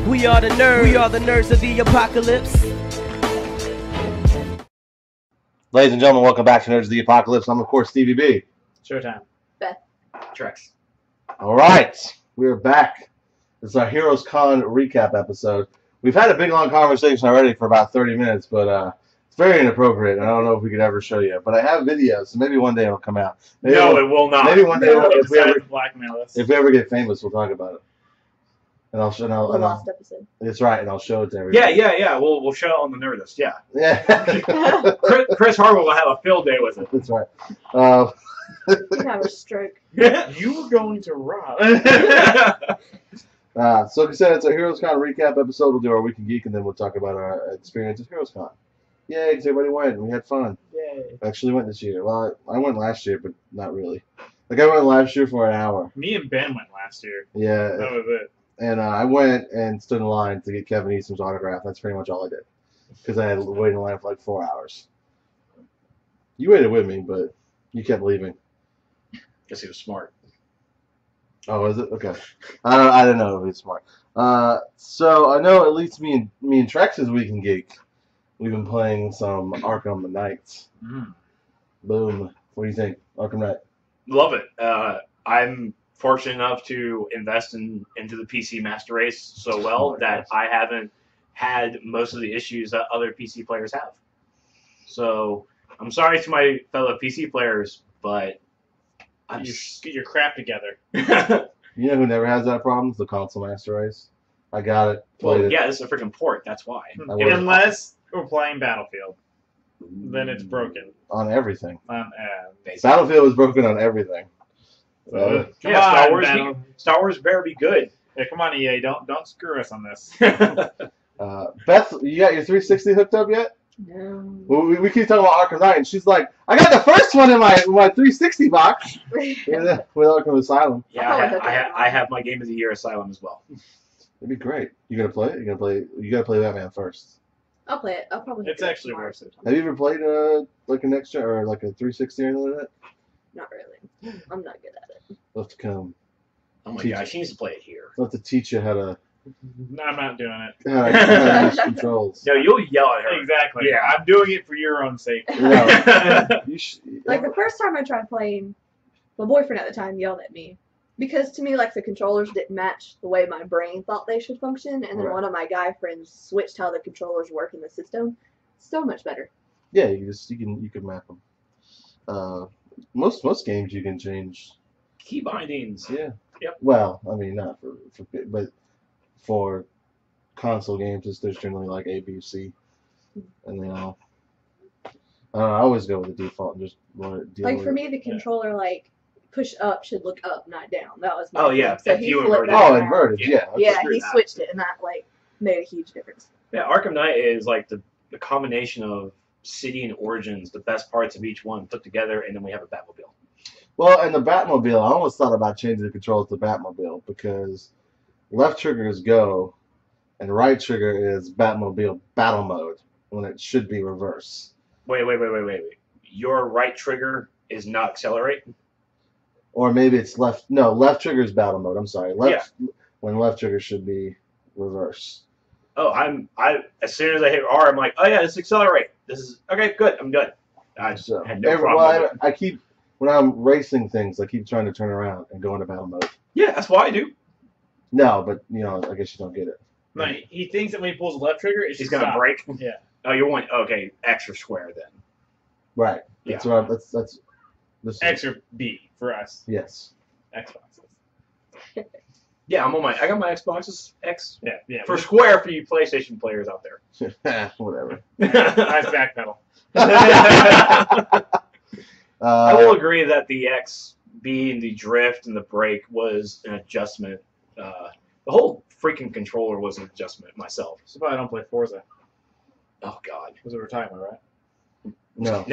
We are the nerds. We are the nerds of the apocalypse. Ladies and gentlemen, welcome back to Nerds of the Apocalypse. I'm, of course, Stevie B. Showtime. Beth. Trex. All right, we're back. This is our Heroescon recap episode. We've had a big, long conversation already for about 30 minutes, but it's very inappropriate, and I don't know if we could ever show you. But I have videos, so maybe one day it'll come out. Maybe it will not. Maybe one day, if we ever get famous, we'll talk about it. And I'll show. The last episode. That's right, and I'll show it to everybody. Yeah. We'll show it on the Nerdist. Yeah. Yeah. Chris Harwood will have a field day with it. That's right. You have a stroke. You were going to rob. So like I said, it's a Heroescon recap episode. We'll do our Week in Geek, and then we'll talk about our experience at Heroescon. Yay, because everybody went, and we had fun. Yay. I actually went this year. Well, I went last year, but not really. Like, I went last year for an hour. Me and Ben went last year. Yeah. That was it. And I went and stood in line to get Kevin Eastman's autograph. That's pretty much all I did. Because I had waited in line for like 4 hours. You waited with me, but you kept leaving. Guess he was smart. Oh, is it? Okay. I don't know if he's smart. So I know at least me and Trex's Week in Geek, we've been playing some Arkham Knight. Boom. What do you think? Arkham Knight. Love it. I'm fortunate enough to invest into the PC Master Race so well that I haven't had most of the issues that other PC players have. So I'm sorry to my fellow PC players, but Get your crap together. You know who never has that problem? The console Master Race. I got it. Well, it. yeah, this is a freaking port. That's why. Unless we're playing Battlefield, then it's broken. On everything. Basically. Battlefield is broken on everything. Star Wars better be good. Yeah, come on, EA, don't screw us on this. Beth, you got your 360 hooked up yet? No. Well, we keep talking about Arkham Knight, and she's like, I got the first one in my 360 box with Arkham Asylum. Yeah, I have my Game of the Year Asylum as well. It'd be great. You gonna play it? You gotta play Batman first. I'll play it. I'll probably. It's actually worth it. Have you ever played like a next gen or like a 360 or anything like that? Not really. I'm not good at it. We'll have to come. Oh my gosh, she needs to play it here. We'll have to teach you how to. No, I'm not doing it. How to use controls. No, you'll yell at her. Exactly. Yeah. I'm doing it for your own sake. No, Like the first time I tried playing, my boyfriend at the time yelled at me because to me, like the controllers didn't match the way my brain thought they should function, and then one of my guy friends switched how the controllers work in the system. So much better. Yeah, you can map them. Most games you can change Key bindings. Yeah. Yep. Well, I mean not but for console games, there's generally like A, B, C, and they all. I always go with the default and just want to deal Like with for me, the controller like push up should look up, not down. That was my Oh yeah, so if he you flipped inverted. that Oh, around. inverted, yeah. Yeah, he switched it, and that like made a huge difference. Yeah, Arkham Knight is like the combination of City and Origins, the best parts of each one put together, and then we have a Batmobile. Well, and the Batmobile, I almost thought about changing the controls to Batmobile because left trigger is go, and right trigger is Batmobile battle mode when it should be reverse. Wait. Your right trigger is not accelerate? Or maybe it's left. No, left trigger is battle mode. I'm sorry. When left trigger should be reverse. Oh, as soon as I hit R, I'm like, oh yeah, let's accelerate. This is okay, good. I'm good. I just had no problem with it. I keep when I'm racing things, I keep trying to turn around and go into battle mode. Yeah, that's why I do. No, but I guess you don't get it. No, he thinks that when he pulls the left trigger, he's gonna break. Yeah. Oh, you want X or square then? Right. That's what. That's. X or B for us. Yes. Xboxes. Yeah, I got my Xboxes X. Yeah. For square for you PlayStation players out there. Whatever. Nice backpedal. I will agree that the X being the drift and the brake was an adjustment. The whole freaking controller was an adjustment myself. So why I don't play Forza. Oh God. Because of retirement, right? No.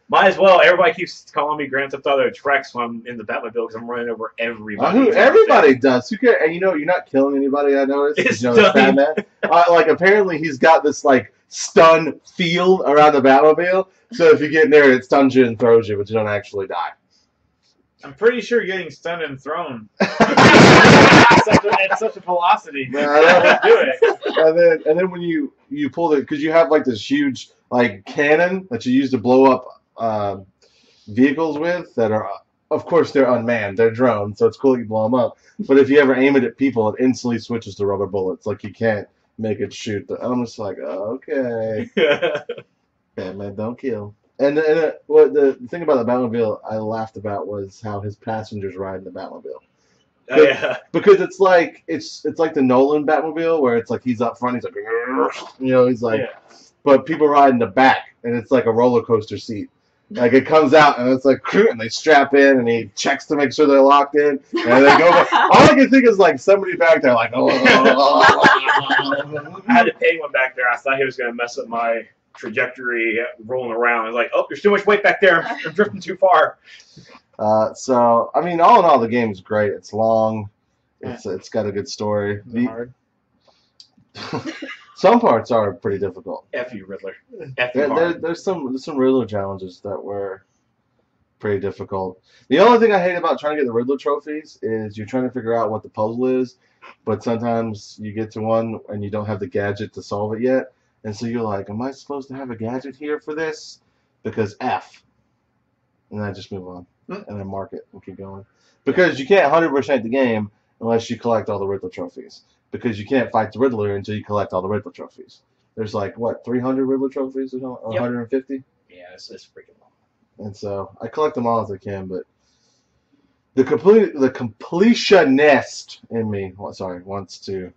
Might as well. Everybody keeps calling me Grand Theft Auto Trex when I'm in the Batmobile because I'm running over everybody. Everybody does. Who cares? And you're not killing anybody. I noticed. It's Batman. Like apparently he's got this like stun field around the Batmobile. So if you get near it, it stuns you and throws you, but you don't actually die. I'm pretty sure getting stunned and thrown at such a velocity. No, That would do it. and then when you pull it, because you have like this huge like cannon that you use to blow up vehicles with that are, of course, they're unmanned, they're drones, so it's cool you blow them up. But if you ever aim it at people, it instantly switches to rubber bullets. Like you can't make it shoot. I'm just like, okay, Batman, don't kill. And what the thing about the Batmobile I laughed about was how his passengers ride in the Batmobile. Oh, yeah. Because it's like the Nolan Batmobile where it's like he's up front, he's like, he's like, but people ride in the back and it's like a roller coaster seat. Like it comes out and it's like, and they strap in and he checks to make sure they're locked in and they go. All I can think is like somebody back there like, oh. I had to pay one back there. I thought he was going to mess up my trajectory rolling around. I was like, oh, there's too much weight back there. I'm drifting too far. So I mean, all in all, the game is great. It's long. It's got a good story. Hard. Some parts are pretty difficult. F you, Riddler. F you hard. There's some Riddler challenges that were pretty difficult. The only thing I hate about trying to get the Riddler trophies is you're trying to figure out what the puzzle is, but sometimes you get to one and you don't have the gadget to solve it yet, and so you're like, am I supposed to have a gadget here for this? Because F. And I just move on. And I mark it and keep going. Because you can't 100% the game unless you collect all the Riddler trophies. Because you can't fight the Riddler until you collect all the Riddler trophies. There's like, what, 300 Riddler trophies or something? Or 150? Yeah, it's freaking long. And so I collect them all as I can, but the completionist in me, wants to,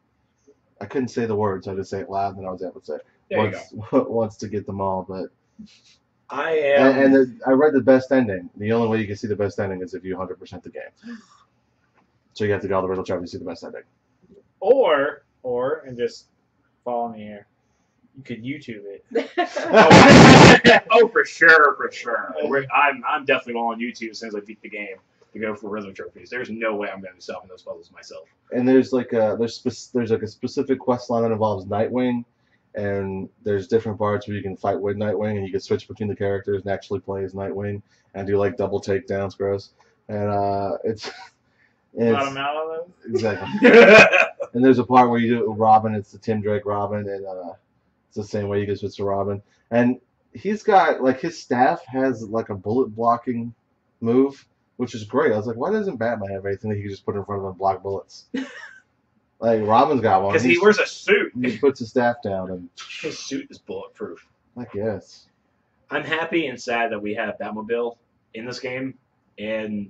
I couldn't say the words, I just say it loud and I was able to say it. Wants to get them all, but I am. And I read the best ending. The only way you can see the best ending is if you 100% the game. So you have to go all the Riddler trophies to see the best ending. Or and just fall in the air. You could YouTube it. Oh, for sure. I'm definitely on YouTube as soon as I beat the game to go for Riddler trophies. There's no way I'm going to be solving those puzzles myself. And there's like a specific quest line that involves Nightwing, and there's different parts where you can fight with Nightwing, and you can switch between the characters and actually play as Nightwing and do like double takedowns, gross. And it's exactly. And there's a part where you do it with Robin. It's the Tim Drake Robin, and it's the same way you can switch to Robin. And he's got like his staff has like a bullet blocking move, which is great. I was like, why doesn't Batman have anything that he can just put in front of him and block bullets? Like Robin's got one. Because he wears a suit. He puts his staff down, and his suit is bulletproof. I guess. I'm happy and sad that we have Batmobile in this game, and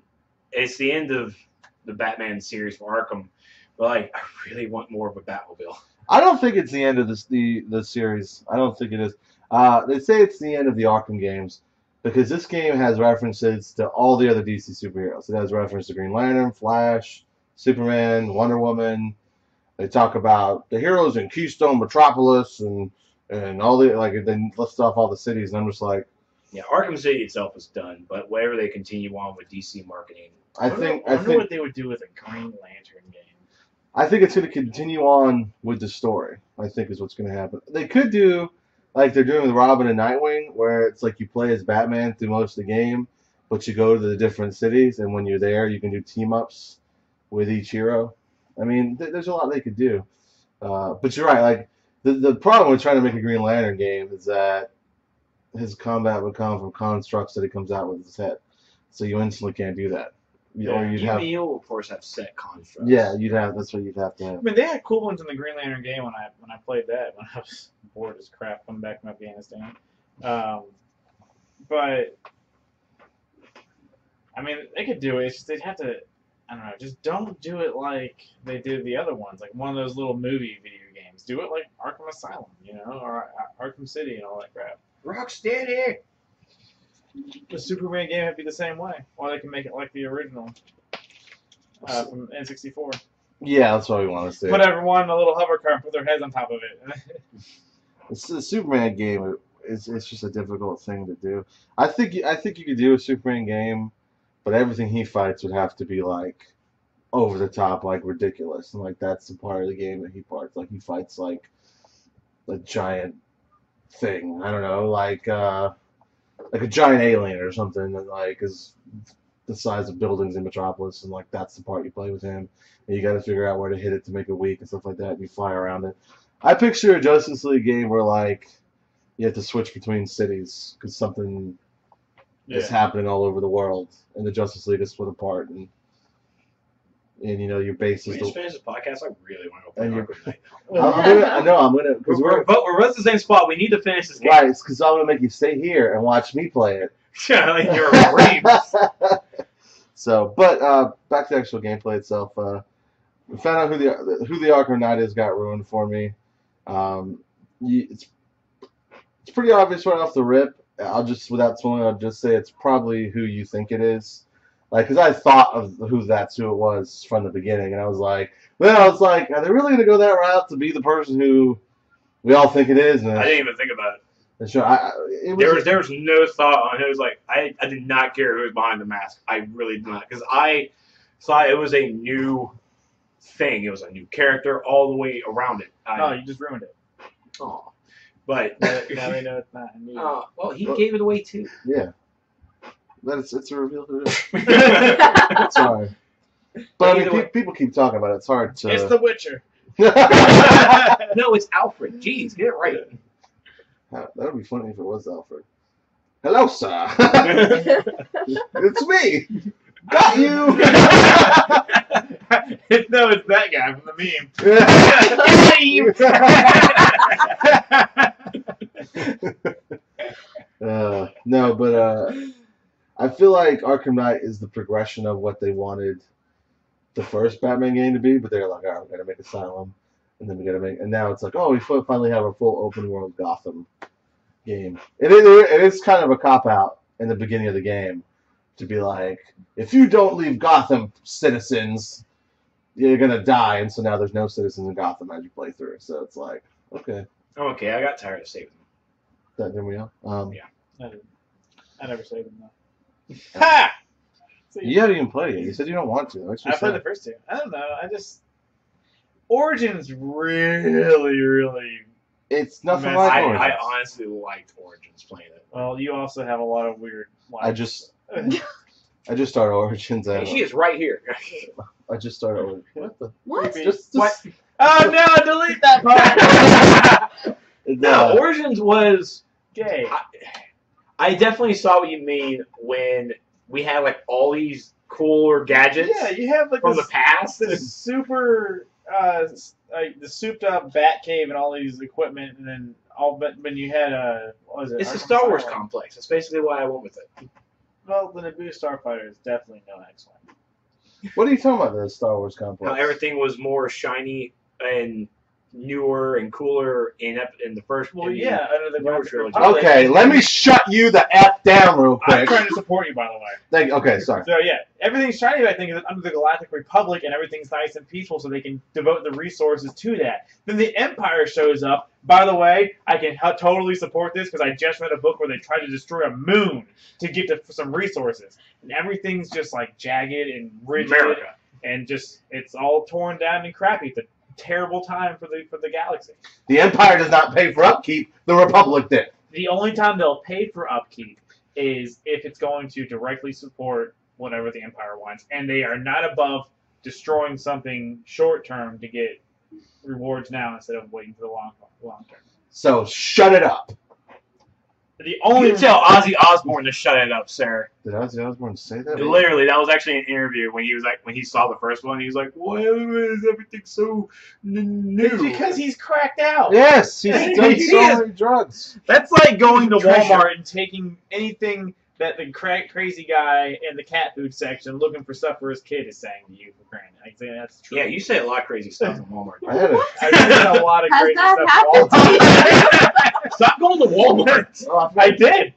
it's the end of the Batman series for Arkham. But like, I really want more of a Batmobile. I don't think it's the end of the series. I don't think it is. They say it's the end of the Arkham games because this game has references to all the other DC superheroes. It has reference to Green Lantern, Flash, Superman, Wonder Woman. They talk about the heroes in Keystone Metropolis and all the they list off all the cities, and I'm just like, yeah, Arkham City itself is done, but whatever they continue on with DC marketing, I wonder what they would do with a Green Lantern game. I think it's going to continue on with the story. I think is what's going to happen. They could do like they're doing with Robin and Nightwing, where it's like you play as Batman through most of the game, but you go to the different cities, and when you're there, you can do team-ups with each hero. I mean, there's a lot they could do. But you're right. Like the problem with trying to make a Green Lantern game is that his combat would come from constructs that he comes out with his head. So you instantly can't do that. You'll of course have set constructs. Yeah, that's what you'd have to have. I mean, they had cool ones in the Green Lantern game when I played that when I was bored as crap coming back from Afghanistan. But I mean, they could do it. It's just they'd have to. I don't know. Just don't do it like they did the other ones, like one of those little movie video games. Do it like Arkham Asylum, or Arkham City and all that crap. Rocksteady. The Superman game would be the same way. Or they can make it like the original from N64. Yeah, that's what we want to see. Put everyone in a little hover car and put their heads on top of it. It's the Superman game. It's just a difficult thing to do. I think you could do a Superman game, but everything he fights would have to be like over the top, like ridiculous, and like that's the part of the game that he parts. Like he fights like a giant thing. I don't know, like a giant alien or something that like is the size of buildings in Metropolis, and like that's the part you play with him, and you got to figure out where to hit it to make it weak and stuff like that. And you fly around it. I picture a Justice League game where like you have to switch between cities because something is happening all over the world, and the Justice League is split apart, and you know your base is. We just finished this podcast. I really want to go play Arkham Knight now. I'm gonna because we're both the same spot. We need to finish this game. Right, it's because I'm gonna make you stay here and watch me play it. Like your dreams. So, but back to the actual gameplay itself. We found out who the Arkham Knight is. Got ruined for me. It's pretty obvious right off the rip. I'll just say it's probably who you think it is. Like, because I thought of who it was from the beginning, and I was like, are they really gonna go that route to be the person who we all think it is? And I didn't even think about it. So there was no thought on it. It was like I did not care who was behind the mask. I really did not, because I thought it was a new thing. It was a new character all the way around it. No, you just ruined it. Oh, but now they know it's not new. Well, he gave it away too. Yeah, but it's a reveal who it is. Sorry, but I mean, people keep talking about it. It's hard to. It's The Witcher. No, it's Alfred. Jeez, get it right. That would be funny if it was Alfred. Hello, sir. It's me. Got you. No, it's that guy from the meme. No, but I feel like Arkham Knight is the progression of what they wanted the first Batman game to be, but they're like, all right, we gotta make Asylum, and then and now it's like, oh, we finally have a full open world Gotham game. It is kind of a cop out in the beginning of the game to be like, if you don't leave Gotham, citizens, you're gonna die, and so now there's no citizens in Gotham as you play through. So it's like, okay. Okay, I got tired of saving them. There we go. Yeah. I never saved them though. Ha! You haven't even played it. You said you don't want to. I played the first two. I don't know. Origins really. It's nothing like Origins. I honestly liked Origins playing it. Well, you also have a lot of weird. I just started Origins. Hey, she is right here. I just started Origins. What the? What? What? Oh no! Delete that part. No, Origins was gay. I definitely saw what you mean when we had like all these cooler gadgets. Yeah, you have like from the past. This super, like the souped up Batcave and all these equipment, and then but when you had what was it? It's a Star Wars complex. That's basically why I went with it. Well, the Naboo Starfighter is definitely no X-Wing. What are you talking about? The Star Wars complex? How everything was more shiny and newer and cooler in the first. Well, yeah, under the newer trilogy. Okay, let me shut you the F down real quick. I'm trying to support you, by the way. Okay, sorry. So yeah, everything's shiny. I think is under the Galactic Republic, and everything's nice and peaceful, so they can devote the resources to that. Then the Empire shows up. By the way, I can totally support this because I just read a book where they tried to destroy a moon to get to some resources, and everything's just like jagged and rigid, and just it's all torn down and crappy. It's a terrible time for the galaxy. The Empire does not pay for upkeep. The Republic did. The only time they'll pay for upkeep is if it's going to directly support whatever the Empire wants, and they are not above destroying something short term to get rewards now instead of waiting for the long term. So shut it up. The only you tell Ozzy Osbourne to shut it up, sir. Did Ozzy Osbourne say that? Literally, that was actually an interview when he was like, when he saw the first one, he was like, "Why is everything so new?" It's because he's cracked out. Yes, he's done so many drugs. That's like going to Walmart and taking anything that the crazy guy in the cat food section looking for stuff for his kid is saying to you for granted. I say that's true. Yeah, you say a lot of crazy stuff in Walmart. I've seen a lot of crazy stuff in Walmart. Stop going to Walmart. Oh, I did.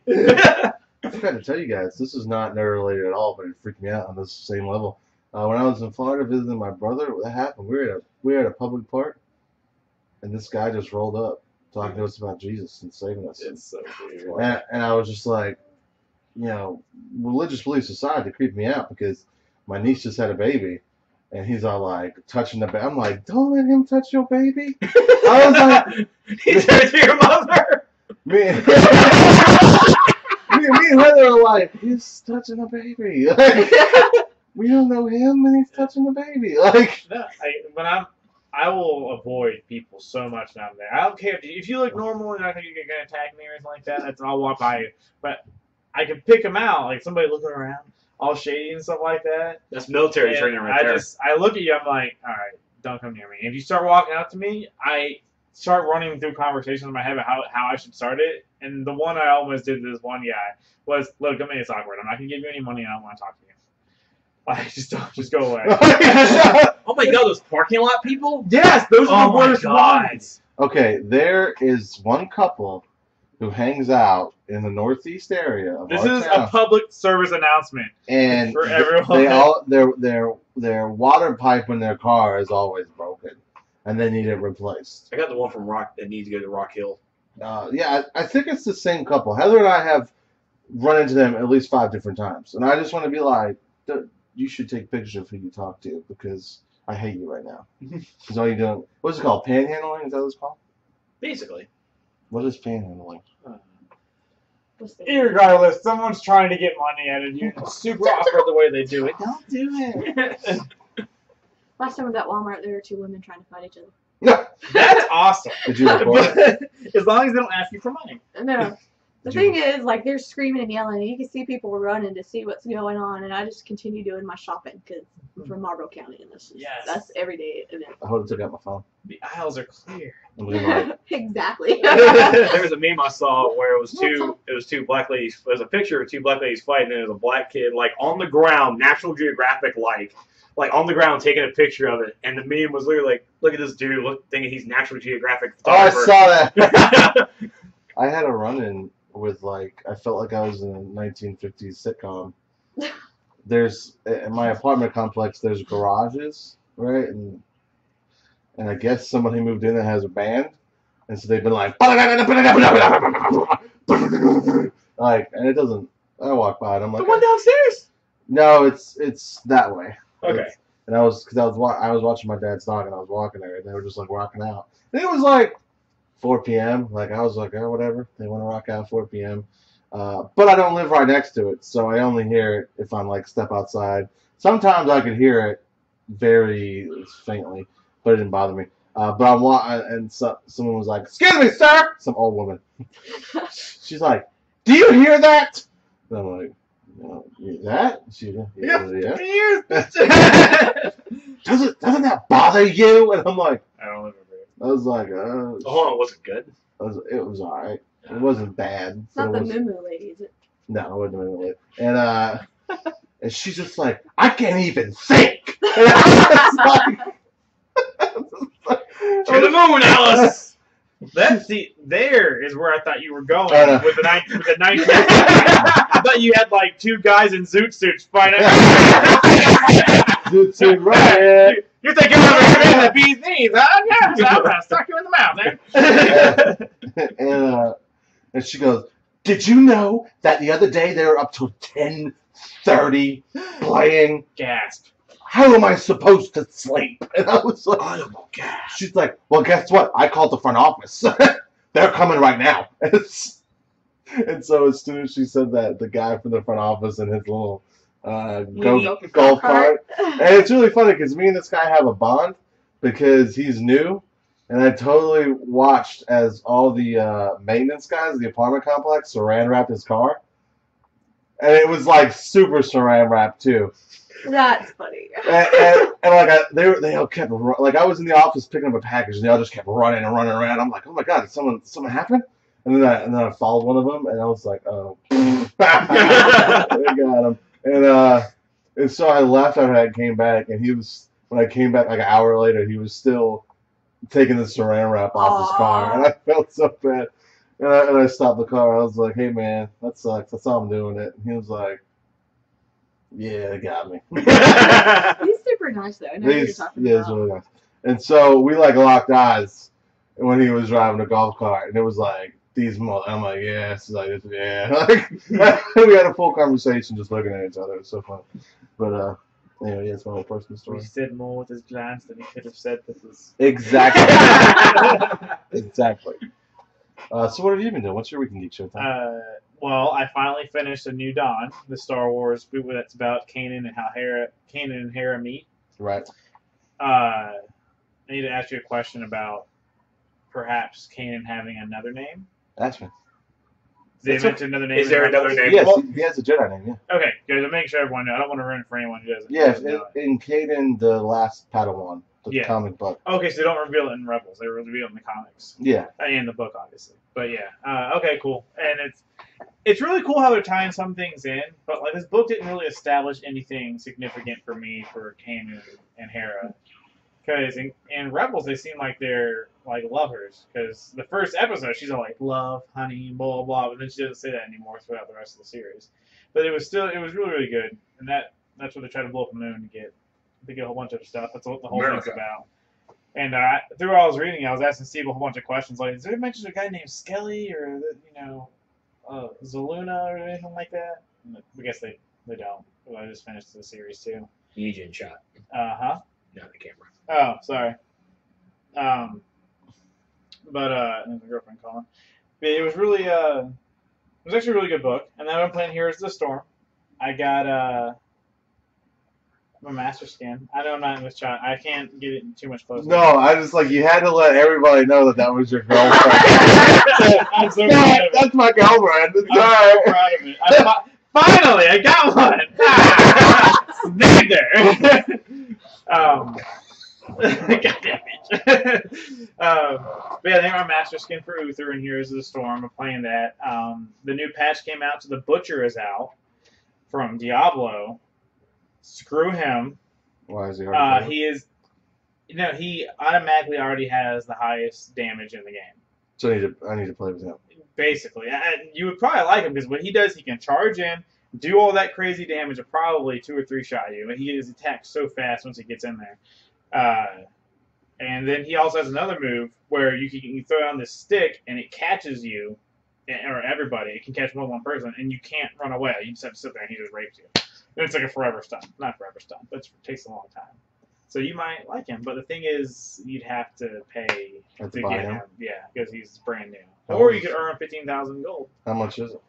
I forgot to tell you guys, this is not nerd related at all, but it freaked me out on this same level. When I was in Florida visiting my brother, what happened? We were at a public park, and this guy just rolled up talking to us about Jesus and saving us. It's so weird. And I was just like, you know, religious beliefs aside, they creep me out because my niece just had a baby, and he's all like touching the baby. I'm like, don't let him touch your baby. I was like, he said to your mother. Me me and Heather are like, he's touching a baby. Like, we don't know him, and he's touching the baby. Like, no, I will avoid people so much when I'm there. I don't care if you look normal and I think you're gonna attack me or anything like that. I'll walk by you, but I can pick them out. Like somebody looking around, all shady and stuff like that. That's military And training right there. I look at you. I'm like, all right, don't come near me. And if you start walking out to me, I start running through conversations in my head about how I should start it. And the one I almost did to this one guy was, look, I mean, it's awkward. I'm not gonna give you any money, and I don't want to talk to you. Like, just go away. Oh my god, those parking lot people? Yes, those are the worst ones. okay, there is one couple who hangs out in the northeast area of This our is town, a public service announcement and for everyone. they all their water pipe in their car is always broken, and they need it replaced. I got the one from Rock that needs to go to Rock Hill. Yeah, I think it's the same couple. Heather and I have run into them at least 5 different times, and I just want to be like, you should take pictures of who you talk to because I hate you right now. Because all you're doing, what's it called? Panhandling? Is that what it's called? Basically. What is panhandling? Irregardless, someone's trying to get money out of you. It's super awkward the way they do it. Don't do it. Last time I was at Walmart, there were 2 women trying to fight each other. No. That's awesome. Did you record it? As long as they don't ask you for money. No. The thing is, like, they're screaming and yelling, and you can see people running to see what's going on, and I just continue doing my shopping because I'm from Marlboro County, and that's everyday event. I hope I took out my phone. The aisles are clear. Exactly. There was a meme I saw where it was two black ladies. There's a picture of 2 black ladies fighting, and there's a black kid like on the ground, National Geographic like on the ground taking a picture of it, and the meme was literally like, look at this dude, thinking he's National Geographic photographer. Oh, I saw that. I had a run-in with I felt like I was in a 1950s sitcom. There's in my apartment complex. There's garages, right, and I guess somebody moved in that has a band, and so they've been like, and it doesn't. I walk by and I'm like, the one downstairs. No, it's that way. Okay. And I was watching my dad's dog, and I was walking there, and they were just like rocking out. And it was like 4 p.m. Like I was like, oh, whatever. They want to rock out at 4 p.m. But I don't live right next to it, so I only hear it if I'm like step outside. Sometimes I could hear it very faintly, but it didn't bother me. But I'm and someone was like, "Excuse me, sir." Some old woman. She's like, "Do you hear that?" And I'm like, that? Yeah. Doesn't that bother you? And I'm like, I don't remember it. I was like, Hold on, was it good? It was alright. It wasn't bad. It's not the Moo lady, is it? No, it wasn't the Moo lady. And she's just like, I can't even think. And I was like, to the moon, Alice. There is where I thought you were going with the 19. I thought you had like 2 guys in zoot suits fighting. Zoot suit, right? You're thinking of the bee's knees, huh? Yeah, so I'm gonna suck you in the mouth, man. And she goes, "Did you know that the other day they were up till 10:30 playing?" Gasp. How am I supposed to sleep? And I was like, I don't care. She's like, well, guess what? I called the front office. They're coming right now. And so as soon as she said that, the guy from the front office and his little golf cart. And it's really funny because me and this guy have a bond because he's new. And I totally watched as all the maintenance guys of the apartment complex saran wrapped his car. And it was like super saran wrapped too. That's funny. and like they all kept like I was in the office picking up a package and they all just kept running and running around. I'm like, oh my god, did something happen? And then I followed one of them and I was like, oh, they got him. And so I left after I came back and when I came back like an hour later, he was still taking the saran wrap off his car and I felt so bad. And I stopped the car. I was like, hey man, that sucks. That's how I'm doing it. And he was like, yeah, they got me. He's super nice though. I know what you're talking about. He's really nice. And so we like locked eyes when he was driving a golf cart, and it was like I'm like, yeah, it's like, yeah. Like, we had a full conversation just looking at each other. It was so fun. But anyway, it's my whole personal story. He said more with his glance than he could have said with his. Exactly. Exactly. So what have you been doing? What's your weekend Geek Showtime? Well, I finally finished A New Dawn, the Star Wars movie that's about Kanan and Hera meet. Right. I need to ask you a question about perhaps Kanan having another name. Ask me. They mentioned another name. Is there another name? Yes, Well, he has a Jedi name, yeah. okay, good. I'm making sure everyone knows. I don't want to ruin it for anyone who doesn't. Yeah, know it. in Caden, the last Padawan, the comic book. Okay, so they don't reveal it in Rebels. They reveal it in the comics. Yeah. And in the book, obviously. But yeah. Okay, cool. And it's really cool how they're tying some things in, but like this book didn't really establish anything significant for me for Kanan and Hera. Because in Rebels, they seem like they're like lovers. Because the first episode, she's all like, love, honey, blah, blah, but then she doesn't say that anymore throughout the rest of the series. But it was really, really good. And that's what they try to blow up the moon to get a whole bunch of stuff. That's what the whole thing's about. And through all I was reading, I was asking Steve a whole bunch of questions. Like, is there a mention of a guy named Skelly or, Zaluna or anything like that? And I guess they don't. Well, I just finished the series, too. Legion shot. Uh-huh. No, the camera. Oh, sorry. There's my girlfriend calling. But it was really, it was actually a really good book. And then I'm playing Heroes of the Storm. I got, my master skin. I know I'm not in this shot. I can't get it too much closer. No, I just you had to let everybody know that was your girlfriend. I'm so proud of it. That's my girlfriend. I'm so proud of it. Finally, I got one! Named her! Goddamn bitch. But yeah, they are master skin for Uther and Heroes of the Storm. I'm playing that. The new patch came out, so the Butcher is out from Diablo. Screw him. Why is he already he is, he automatically already has the highest damage in the game. So I need to play with him. Basically. You would probably like him because what he does, he can charge in, do all that crazy damage, and probably 2 or 3 shot you. And he is attacked so fast once he gets in there. And then he also has another move where you can throw down this stick and it catches you, or everybody. It can catch more than one person, and you can't run away. You just have to sit there and he just rapes you. And it's like a forever stunt. Not forever stunt, but it takes a long time. So you might like him, but the thing is, you'd have to pay to get him. Yeah, because he's brand new. Or you could earn 15,000 gold. How much is it?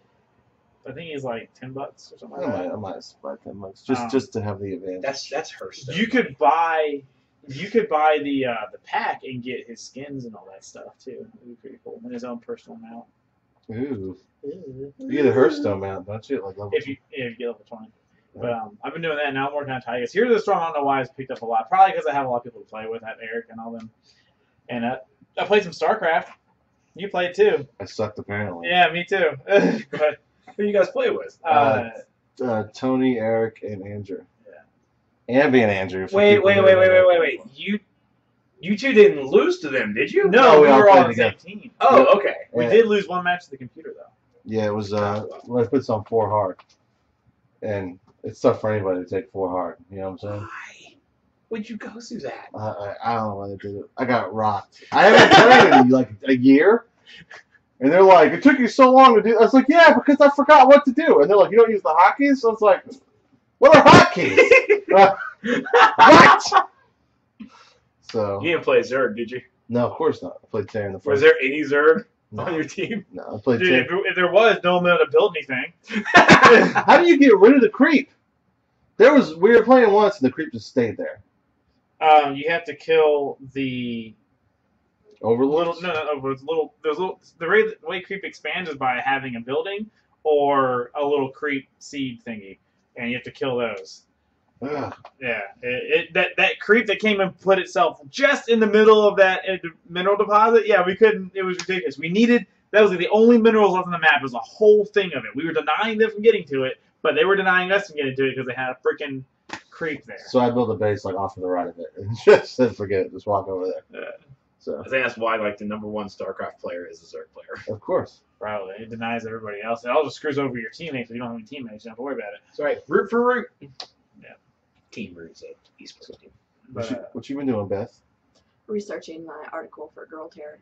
I think he's like $10 or something like that. I might buy $10 just to have the advantage. That's her stuff. You could buy the pack and get his skins and all that stuff too. It would be pretty cool. And his own personal mount. Ooh. You get a Hearthstone mount, don't you? Like level if you get level 20. But I've been doing that now. I'm working on Tigers. Here's the Storm. I don't know why it's picked up a lot. Probably because I have a lot of people to play with. I have Eric and all them. And I played some StarCraft. You played too. I sucked apparently. Yeah, me too. But who you guys play with? Tony, Eric, and Andrew. Yeah. Ambi and Andrew. Wait. You two didn't lose to them, did you? No, we were all on the same team. Oh, okay. We did lose one match to the computer though. Yeah, it was. I put this on 4 hard, and it's tough for anybody to take 4 hard. You know what I'm saying? Why would you go through that? I don't know why they did it. I got rocked. I haven't played in like a year, and they're like, "It took you so long to do." I was like, "Yeah, because I forgot what to do." And they're like, "You don't use the hotkeys?" So it's like, "What are hotkeys?" What? So you didn't play Zerg, did you? No, of course not. I played Terran the first. Was there any Zerg on your team? No, I played Dude, if there was, no one knew how to build anything. How do you get rid of the creep? We were playing once and the creep just stayed there. You have to kill the overlords. The way creep expands is by having a building or a little creep seed thingy, and you have to kill those. Ugh. Yeah, that creep that came and put itself just in the middle of that mineral deposit. Yeah, we couldn't. It was ridiculous. That was the only minerals left on the map. It was a whole thing of it. We were denying them from getting to it, but they were denying us from getting to it because they had a freaking creep there. So I built a base off to the right of it and just said, "Forget it. Just walk over there." Yeah. So I think that's why the #1 StarCraft player is a Zerg player. Of course. Probably. It denies everybody else. It also screws over your teammates if you don't have any teammates. You don't have to worry about it. That's right. Root for root. Yeah. Team root's a esports team. But, what you been doing, Beth? Researching my article for Girl Terror,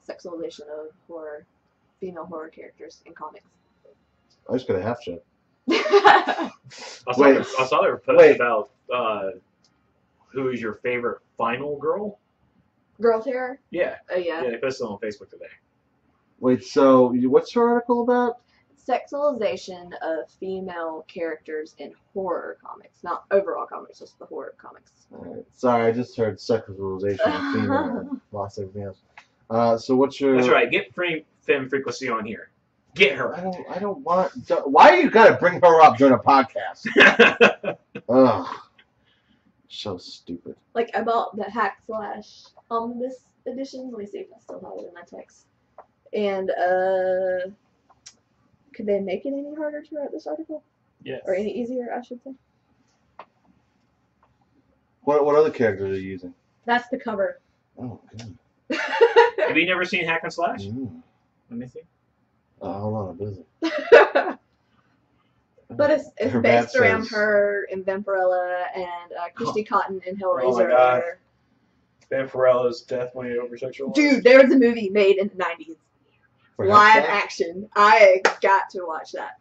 sexualization of female horror characters in comics. I just got a half shot. I saw their post about who is your favorite final girl? Girl Terror? Yeah. Yeah. Yeah, they posted on Facebook today. Wait, so what's your article about? sexualization of female characters in horror comics, not overall comics, just the horror comics. Alright. Sorry, I just heard sexualization of female and lost everything else. So what's your... That's right. Get Femme Frequency on here. Get her. I don't want... Why you gotta bring her up during a podcast? Ugh. So stupid. Like, I bought the Hack Slash Omnibus edition. Let me see if I still have it in my text. And, could they make it any harder to write this article? Yes. Or any easier, I should say. What other characters are you using? That's the cover. Oh, good. Have you never seen Hack and Slash? Mm. Let me see. Hold on, I'm busy. But it's Her based bat around says- her and Vampirella and Christy Cotton and Hellraiser. Oh my God. Vampirella is definitely over-sexualized. Dude, there was a movie made in the 90s. For Live Hellcat? action. I got to watch that.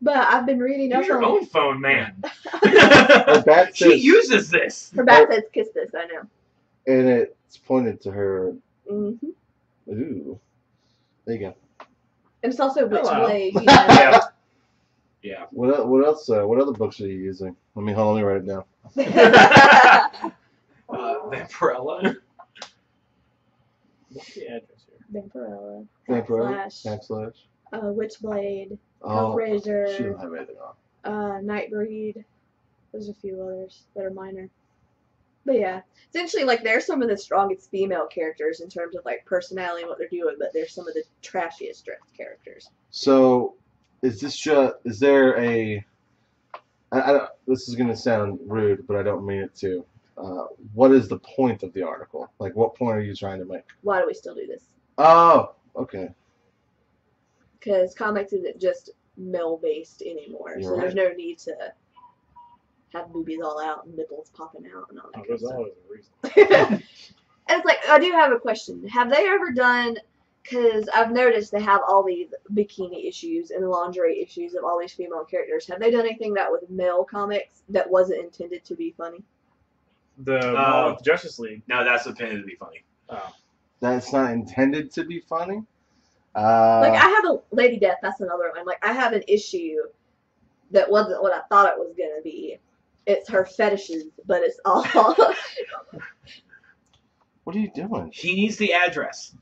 But I've been reading up Use your on own phone, man. Her bat She says, uses this. Her back says kiss this, I know. and it's pointed to her. hmm Ooh. There you go. And it's also Hello. Witchblade. You know. Yeah. Yeah. What else? What other books are you using? Let me write it down. Vampirella. What's the address here? Vampirella. Vampirella? Slash. Backslash. Witchblade. Oh, she Hellraiser. doesn't have anything on. Nightbreed. There's a few others that are minor. But yeah, essentially, like, they're some of the strongest female characters in terms of, like, personality and what they're doing, but they're some of the trashiest dressed characters. So, is there a... this is going to sound rude, but I don't mean it to. What is the point of the article? Like, what point are you trying to make? Why do we still do this? Oh, okay. Because comics isn't just male-based anymore, You're so there's right. no need to have boobies all out and nipples popping out and all that Oh, kind of there's stuff. always a reason. And it's like, I do have a question. Have they ever done, because I've noticed they have all these bikini issues and lingerie issues of all these female characters. Have they done anything that with male comics that wasn't intended to be funny? The one with Justice League. No, that's intended to be funny. Oh. That's not intended to be funny? Like, I have a Lady Death, that's another one. Like, I have an issue that wasn't what I thought it was going to be. It's her fetishes, but it's all... What are you doing? He needs the address.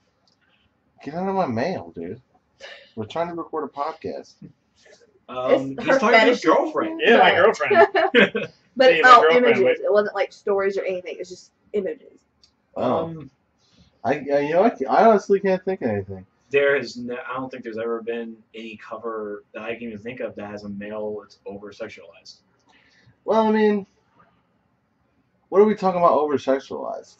Get out of my mail, dude. We're trying to record a podcast. It's He's talking to his fetishes, girlfriend. Yeah, my girlfriend. But See, it's my all girlfriend images. would- It wasn't like stories or anything. It's just images. I honestly can't think of anything. There is no, I don't think there's ever been any cover that I can even think of that has a male that's over sexualized. Well, I mean, what are we talking about over-sexualized?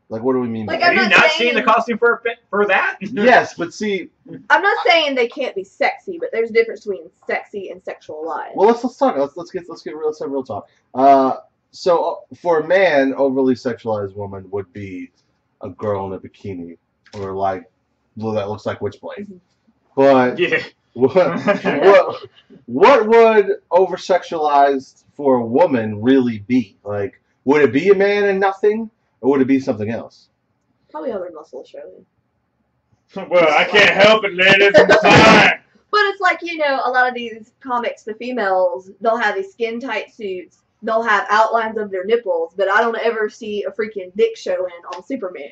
Like, what do we mean Like, by Have I'm you not not saying- seen the costume for that? Yes, but see, I'm not saying they can't be sexy, but there's a difference between sexy and sexualized. well, let's talk. Let's have real talk. So for a man, overly sexualized woman would be a girl in a bikini or like that looks like Witchblade. Mhm. But Yeah. what would over sexualized for a woman really be? Like, would it be a man and nothing, or would it be something else? Probably other muscles showing. Well, I can't help it, ladies. I'm sorry. But it's like, you know, a lot of these comics, the females, they'll have these skin tight suits. They'll have outlines of their nipples, but I don't ever see a freaking dick showing on Superman.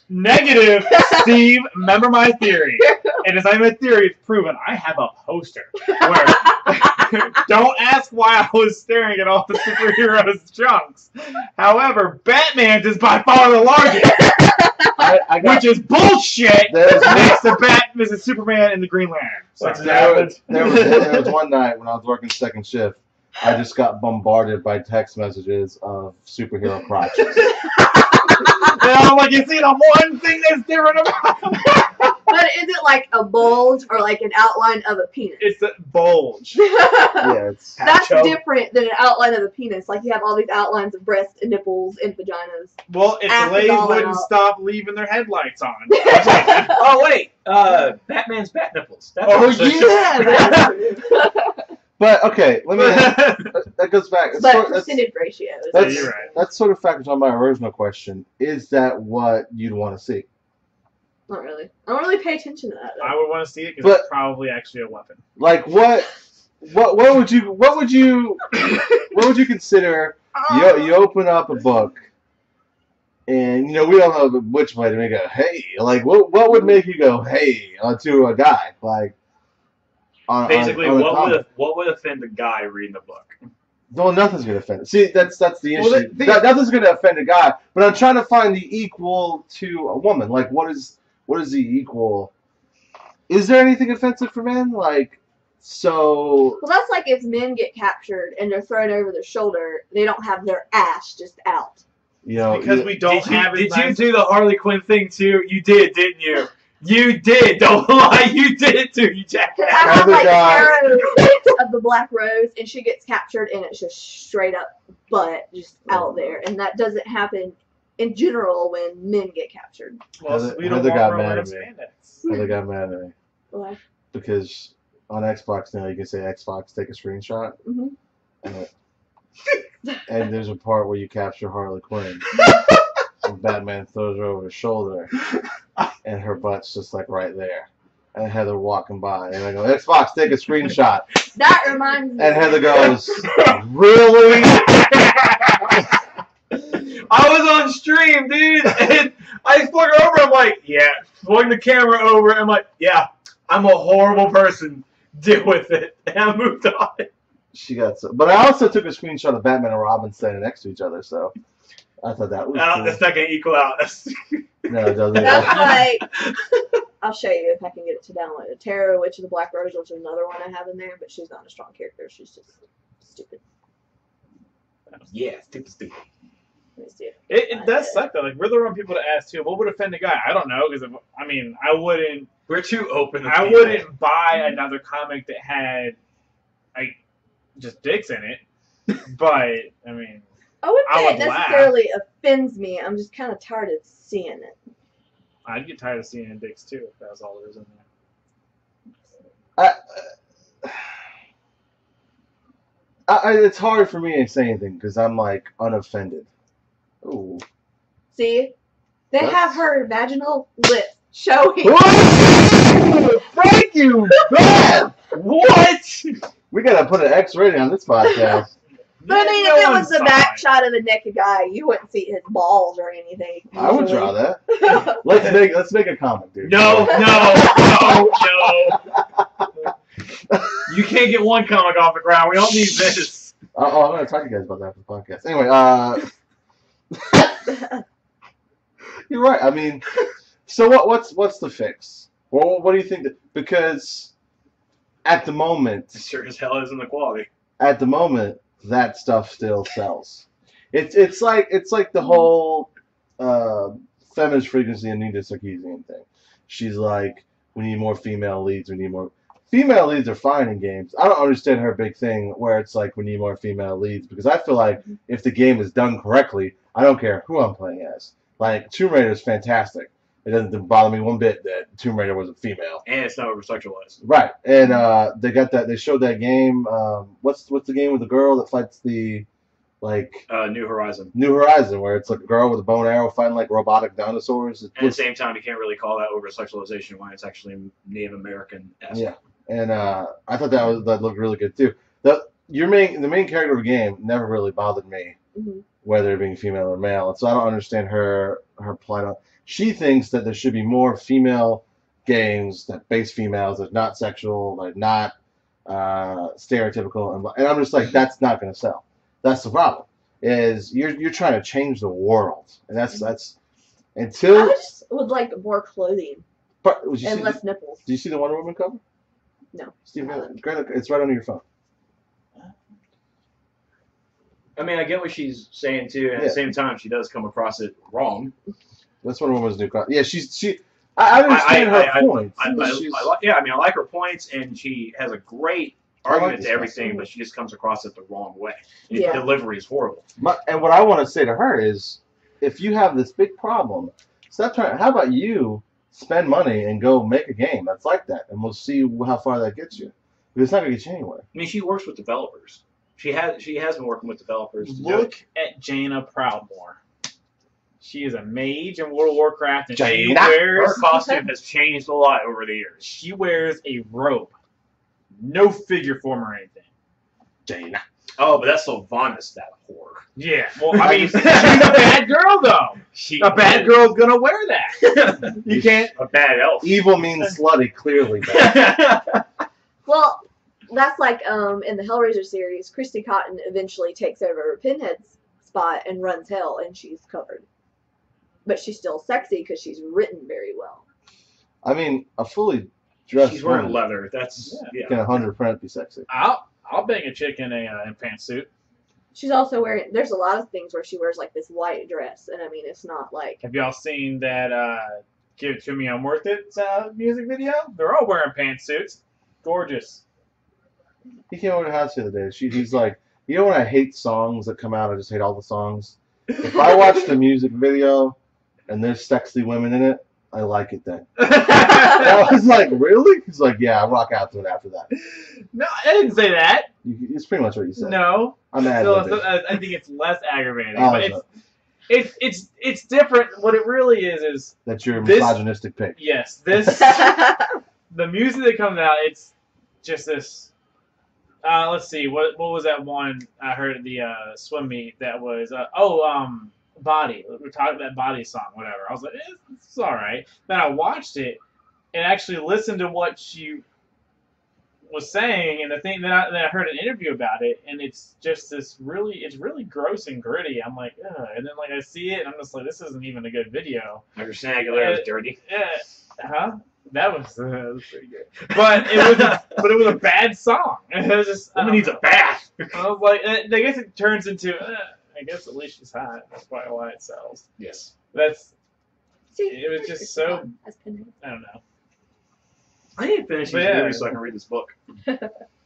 Negative, Steve. Remember my theory. And it's not even a theory, it's proven. I have a poster where don't ask why I was staring at all the superheroes' chunks. However, Batman's is by far the largest, I got, which is bullshit. There's- Next to Batman, is Superman, and the Green Lantern. So there was one night when I was working second shift. I just got bombarded by text messages of superhero crotches. And I'm like, you see the one thing that's different about it? But is it like a bulge or like an outline of a penis? It's a bulge. Yeah, it's That's Patcho. different than an outline of a penis. Like, you have all these outlines of breasts and nipples and vaginas. Well, if Ass the is ladies all wouldn't out. stop leaving their headlights on. Oh wait, Batman's bat nipples. That's Oh, also- yeah. But okay, let me. That goes back. It's But sort- that's, percentage ratios. that's, you're right. that's sort of factors on my original question. Is that what you'd want to see? Not really. I don't really pay attention to that. Though. I would want to see it because it's probably actually a weapon. Like what would you consider? You open up a book, and we don't know which way to make a hey. Like what would make you go hey to a guy like? Basically, what would offend a guy reading the book? No, nothing's gonna offend. See, that's the issue. Nothing's gonna offend a guy, but I'm trying to find the equal to a woman. Like, what is the equal? Is there anything offensive for men? Like, so. Well, that's like if men get captured and they're thrown over their shoulder, they don't have their ass just out. Because we don't have. Did you do the Harley Quinn thing too? You did, didn't you? You did. Don't lie. You did it too. You jackass. I have like arrows of the Black Rose, and she gets captured, and it's just straight up butt just out there, and that doesn't happen in general when men get captured. Well, Heather got mad at me. Heather got mad at me. Why? Because on Xbox now you can say Xbox take a screenshot, and there's a part where you capture Harley Quinn. And Batman throws her over his shoulder, and her butt's just like right there. And Heather walking by, and I go, Xbox, take a screenshot. That reminds me. And Heather goes, really? I was on stream, dude, and I flung her over. I'm like, yeah. Flung the camera over. I'm like, yeah, I'm a horrible person. Deal with it. And I moved on. She got so. But I also took a screenshot of Batman and Robin standing next to each other, so. I thought that was cool. That's not going to equal out. No, it doesn't. That's like, I'll show you if I can get it to download. Tara, Witch of the Black Rose, which is another one I have in there, but she's not a strong character. She's just stupid. Yeah, stupid. Let me see. It does suck though. Like we're the wrong people to ask too. What would offend a guy? I don't know because I wouldn't. We're too open. I wouldn't buy another comic that had like just dicks in it. But I mean. I wouldn't say it necessarily offends me. I'm just kind of tired of seeing it. I'd get tired of seeing dicks too if that was all there was in there. It's hard for me to say anything because I'm like unoffended. Ooh. See, they have her vaginal lips showing. Thank you, Beth. What? We gotta put an X rating on this podcast. But I mean, if it was the back shot of the naked guy, you wouldn't see his balls or anything. Usually. I would draw that. Let's make a comic, dude. No. You can't get one comic off the ground. We don't need this. I'm gonna talk to you guys about that after the podcast. Anyway, you're right. I mean, so what's the fix? Well, what do you think? Because at the moment, it sure as hell isn't the quality. At the moment. That stuff still sells. It's like the whole feminist frequency Anita Sarkeesian thing. She's like, we need more female leads. We need more female leads are fine in games. I don't understand her big thing where it's like we need more female leads because I feel like if the game is done correctly, I don't care who I'm playing as. Like Tomb Raider is fantastic. It doesn't bother me one bit that Tomb Raider was a female. And it's not over-sexualized. Right. And they got that. They showed that game. What's the game with the girl that fights the, like... New Horizon. New Horizon, where it's like a girl with a bow and arrow fighting like robotic dinosaurs. And at the same time, you can't really call that over-sexualization when it's actually Native American-esque. Yeah. And I thought that looked really good, too. The main character of the game never really bothered me, whether it being female or male. And so I don't understand her plight on... She thinks that there should be more female games that base females, that are not sexual, that are not stereotypical, and I'm just like, that's not going to sell. That's the problem. Is you're trying to change the world, and that's until. I just would like more clothing and less nipples. Did you see the Wonder Woman cover? No. Steve, it's right under your phone. I mean, I get what she's saying too, and at the same time, she does come across it wrong. That's Wonder Woman's new cover. Yeah, I understand her points. I like her points, and she has a great argument to everything, but she just comes across it the wrong way. The delivery is horrible. And what I want to say to her is, if you have this big problem, stop trying. How about you spend money and go make a game that's like that, and we'll see how far that gets you. Because it's not going to get you anywhere. I mean, she works with developers. She has been working with developers. Look at Jaina Proudmoore. She is a mage in World of Warcraft, and she Jaina. Her wears costume has changed a lot over the years. she wears a robe, no figure form or anything. Jaina. Oh, but that's Sylvanas, that whore. Yeah, well, I mean, she's a bad girl though. A bad girl's gonna wear that. You can't. A bad elf. Evil means slutty, clearly. Well, that's like in the Hellraiser series, Christy Cotton eventually takes over Pinhead's spot and runs Hell, and she's covered. But she's still sexy because she's written very well. I mean, a fully dressed She's wearing woman leather. That's can 100% be sexy. I'll bang a chick in a pantsuit. She's also wearing. There's a lot of things where she wears like this white dress, and I mean, it's not like. Have y'all seen that "Give It to Me, I'm Worth It" music video? They're all wearing pantsuits. Gorgeous. He came over to the house the other day. He's like, you know when I hate songs that come out, I just hate all the songs? If I watch the music video and there's sexy women in it, I like it then. I was like, really? He's like, yeah, I rock out to it after that. No, I didn't say that. It's pretty much what you said. No. I'm mad So, at it. I think it's less aggravating, Oh, but no. it's different. What it really is That's your this- misogynistic pick. yes, this the music that comes out. It's just this. Let's see. What was that one I heard at the swim meet? That was Body. We're talking that Body song, whatever. I was like, it's all right. Then I watched it and actually listened to what she was saying, and the thing then I heard an interview about it, and it's just it's really gross and gritty. I'm like, ugh. And then like I see it, and I'm just like, this isn't even a good video. Your Aguilera is dirty. That was pretty good. But it was a bad song. It was just Woman needs a bath. I was like, I guess it turns into. I guess at least she's hot. That's probably why it sells. Yes. It was just so. As Pinhead. I don't know. I need to finish these movies so I can read this book.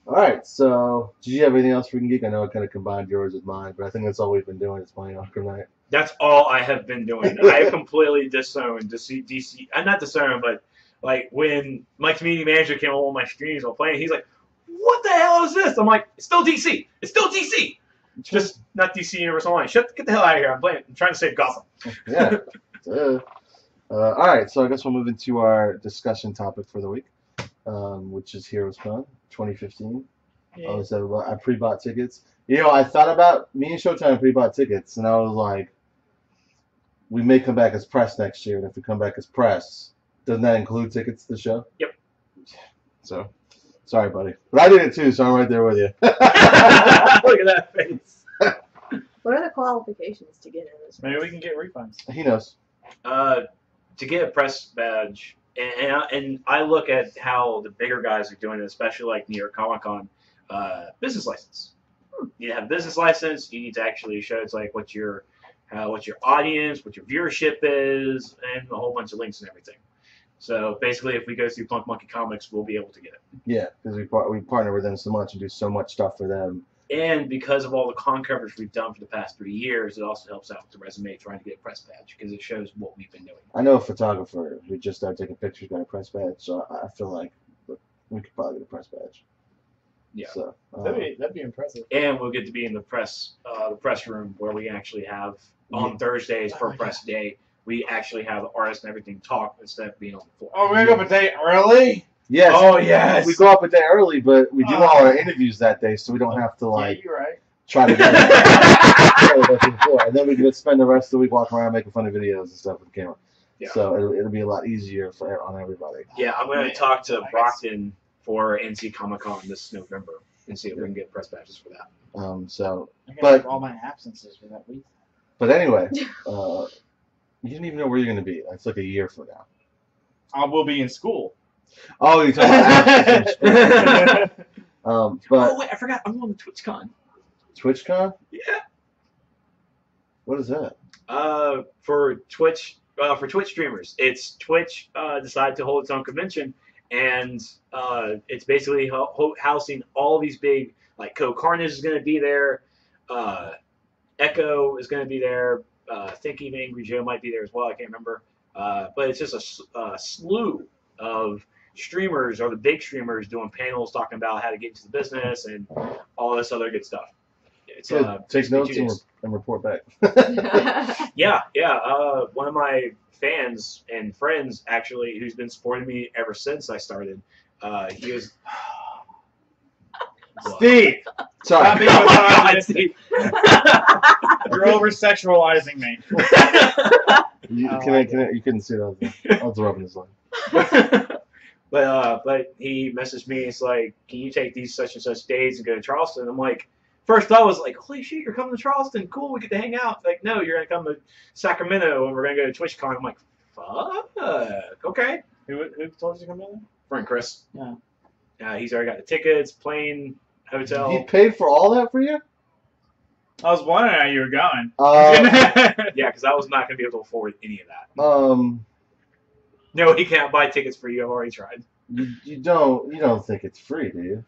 Alright, so did you have anything else for Geek? I know I kind of combined yours with mine, but I think that's all we've been doing is playing Arkham Knight. That's all I have been doing. I have completely disowned DC. I'm not disowned, but like when my community manager came on one of my streams while playing, he's like, "What the hell is this?" I'm like, "It's still DC. It's still DC. Just not DC Universe Online. Get the hell out of here. I'm playing. I'm trying to save Gotham." Yeah. Alright, so I guess we'll move into our discussion topic for the week, which is Heroescon 2015. Yeah. I pre-bought tickets. You know, I thought about me and Showtime pre-bought tickets, and I was like, we may come back as press next year, and if we come back as press, doesn't that include tickets to the show? Yep. So, sorry, buddy, but I did it too, so I'm right there with you. Look at that face. What are the qualifications to get in this? Maybe we can get refunds. He knows. To get a press badge, and I look at how the bigger guys are doing it, especially like New York Comic Con, business license. You need to have a business license. You need to actually show it's like what your audience, what your viewership is, and a whole bunch of links and everything. So basically, if we go through Punk Monkey Comics, we'll be able to get it. Yeah, because we partner with them so much and do so much stuff for them. And because of all the con coverage we've done for the past 3 years, it also helps out with the resume trying to get a press badge because it shows what we've been doing. I know a photographer who just started taking pictures, got a press badge, so I feel like we could probably get a press badge. Yeah, so, That'd be impressive. and we'll get to be in the press room where we actually have on Thursdays for press day. We actually have the artists and everything talk instead of being on the floor. Oh, we're gonna go up a day early. yes. Oh yes. We go up a day early, but we do all our interviews that day, so we don't have to Yeah, you're right. try to get it. And then we can spend the rest of the week walking around making funny videos and stuff with the camera. Yeah. So it'll be a lot easier on everybody. Yeah, I'm going to talk to Brockton for NC Comic Con this November and see if we can get press badges for that. So, I But- have all my absences for that week. but anyway, you didn't even know where you're going to be. That's like a year from now. I will be in school. Oh, you're talking about absence from school. But Oh wait, I forgot. I'm going to TwitchCon. TwitchCon? Yeah. What is that? For Twitch streamers, it's Twitch decided to hold its own convention, and it's basically housing all these big like Co-Carnage is going to be there, Echo is going to be there. I think even Angry Joe might be there as well. I can't remember. But it's just a slew of streamers or the big streamers doing panels talking about how to get into the business and all this other good stuff. It's take notes been 2 days. and report back. Yeah. One of my fans and friends, actually, who's been supporting me ever since I started, he was... Steve! Sorry. Stop being Oh my God, misogynistic. Steve. You're over-sexualizing me. You couldn't see that. I was rubbing his leg. But he messaged me. It's like, can you take these such and such days and go to Charleston? I'm like, first I was like, holy shit, you're coming to Charleston? Cool, we get to hang out. Like, no, you're gonna come to Sacramento and we're gonna go to TwitchCon. I'm like, fuck, okay. Who told you to come in? Friend Chris. Yeah. He's already got the tickets, plane, hotel. He paid for all that for you? I was wondering how you were going. Yeah, because I was not gonna be able to afford any of that. No, he can't buy tickets for you. I've already tried. You don't think it's free, do you?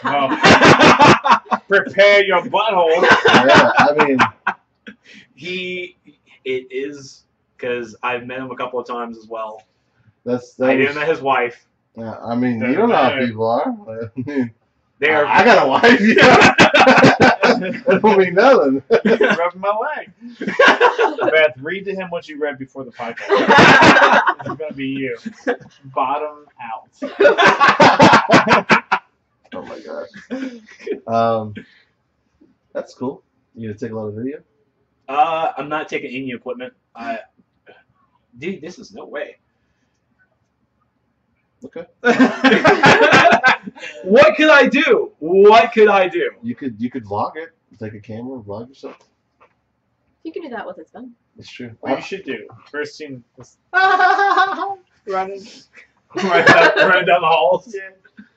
Oh. Prepare your butthole. Yeah, I mean, it is, because I've met him a couple of times as well. I that's didn't met his wife. yeah, I mean, you don't know how people are. I mean, They are. I got a wife. Yeah. That don't mean nothing. Rubbing my leg. Beth, read to him what you read before the podcast. It's going to be you. Bottom out. Oh my god. That's cool. You gonna take a lot of video? I'm not taking any equipment. Dude, this is no way. Okay. What could I do? What could I do? You could vlog it. Take a camera and vlog yourself. You can do that with his phone. It's true. What you should do, first scene, Running. Running down the halls.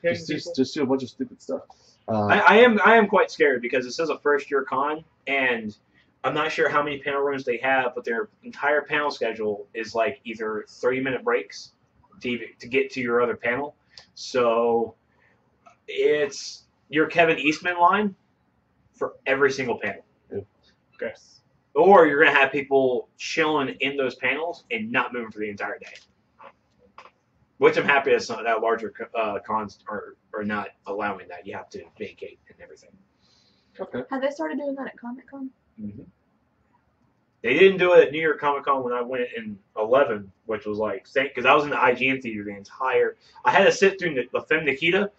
Yeah. Just do a bunch of stupid stuff. I am quite scared because it says a first-year con, and I'm not sure how many panel rooms they have, but their entire panel schedule is like either 30-minute breaks to get to your other panel. So it's your Kevin Eastman line for every single panel. Yep. Okay. Or you're going to have people chilling in those panels and not moving for the entire day. Which I'm happy that larger cons are not allowing that. You have to vacate and everything. Okay. Have they started doing that at Comic Con? Mm-hmm. They didn't do it at New York Comic Con when I went in 11, which was like, because I was in the IGN theater the entire. I had to sit through the Femme Nikita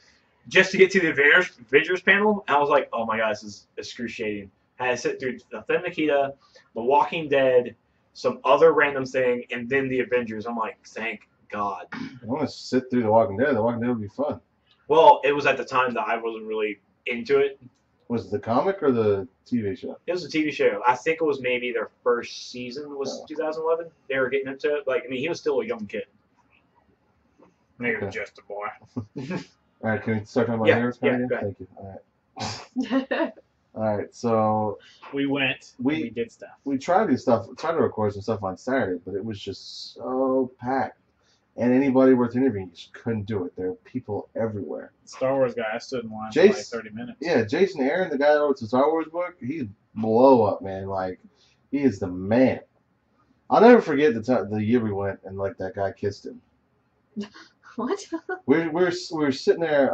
just to get to the Avengers panel. And I was like, oh my god, this is excruciating. I had to sit through the Femme Nikita, The Walking Dead, some other random thing, and then the Avengers. I'm like, thank God. I want to sit through The Walking Dead. The Walking Dead would be fun. Well, it was at the time that I wasn't really into it. Was it the comic or the TV show? It was a TV show. I think it was maybe their first season was 2011. They were getting into it. Like, I mean, he was still a young kid. Nigga, Okay. just a boy. All right, can we start talking about Yeah, Heroescon yeah, again? go ahead. Thank you. All right, so We went. We- We did stuff. we tried to record some stuff on Saturday, but it was just so packed. And anybody worth interviewing just couldn't do it. There were people everywhere. Star Wars guy, I stood in line for like Jace- 30 minutes. Yeah, Jason Aaron, the guy that wrote the Star Wars book, he's blow up, man. Like, he is the man. I'll never forget the year we went and like that guy kissed him. What? We were sitting there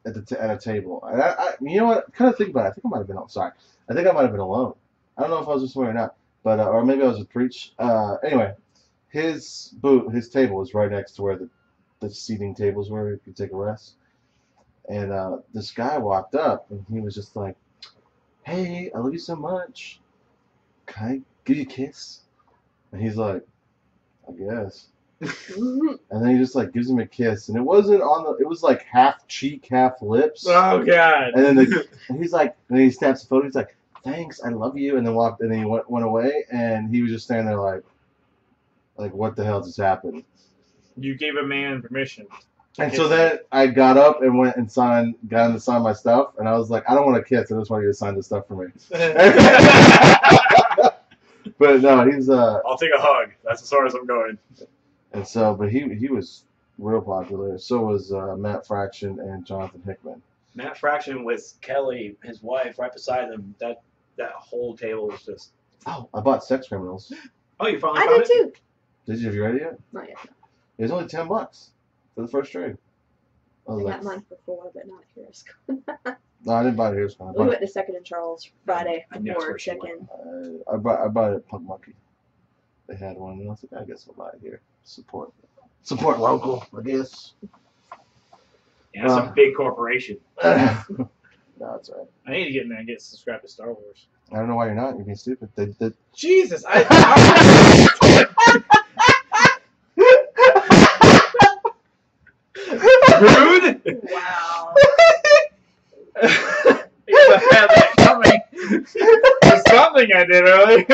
at a table, and I you know what? Kind of think about it. I think I might have been. Sorry, I think I might have been alone. I don't know if I was with somebody or not, but or maybe I was with Preach. Anyway, his table was right next to where the seating tables were. You could take a rest. And this guy walked up, and he was just like, "Hey, I love you so much. Can I give you a kiss?" And he's like, "I guess." And then he just like gives him a kiss, and it wasn't it was like half cheek, half lips. Oh, God. And then he's like, and then he snaps a photo. He's like, "Thanks, I love you," and then walked, and then he went away, and he was just standing there like what the hell just happened? You gave a man permission. And so then I got up and went and got him to sign my stuff, and I was like, I don't want to kiss, I just want you to sign the stuff for me. But no, he's I'll take a hug. That's as far as I'm going. and so, but he was real popular. So was Matt Fraction and Jonathan Hickman. Matt Fraction with Kelly, his wife, right beside him. That whole table was just. Oh, I bought Sex Criminals. Oh, you finally I found did too. Have you read it yet? Not yet. It was only $10 for the first trade. I I was got like, mine for 4, but not Heroescon. No, I didn't buy it at Heroescon. We went to Second and Charles Friday I knew before that's where she check-in. I bought it at Punk Monkey. They had one, and I was like, I guess I'll buy it here. Support local, I guess. Yeah, it's a big corporation. No, that's right. I need to get in there and get subscribed to Star Wars. I don't know why you're not. You're being stupid. Jesus! Rude. Wow. You had that coming. There's something I did earlier.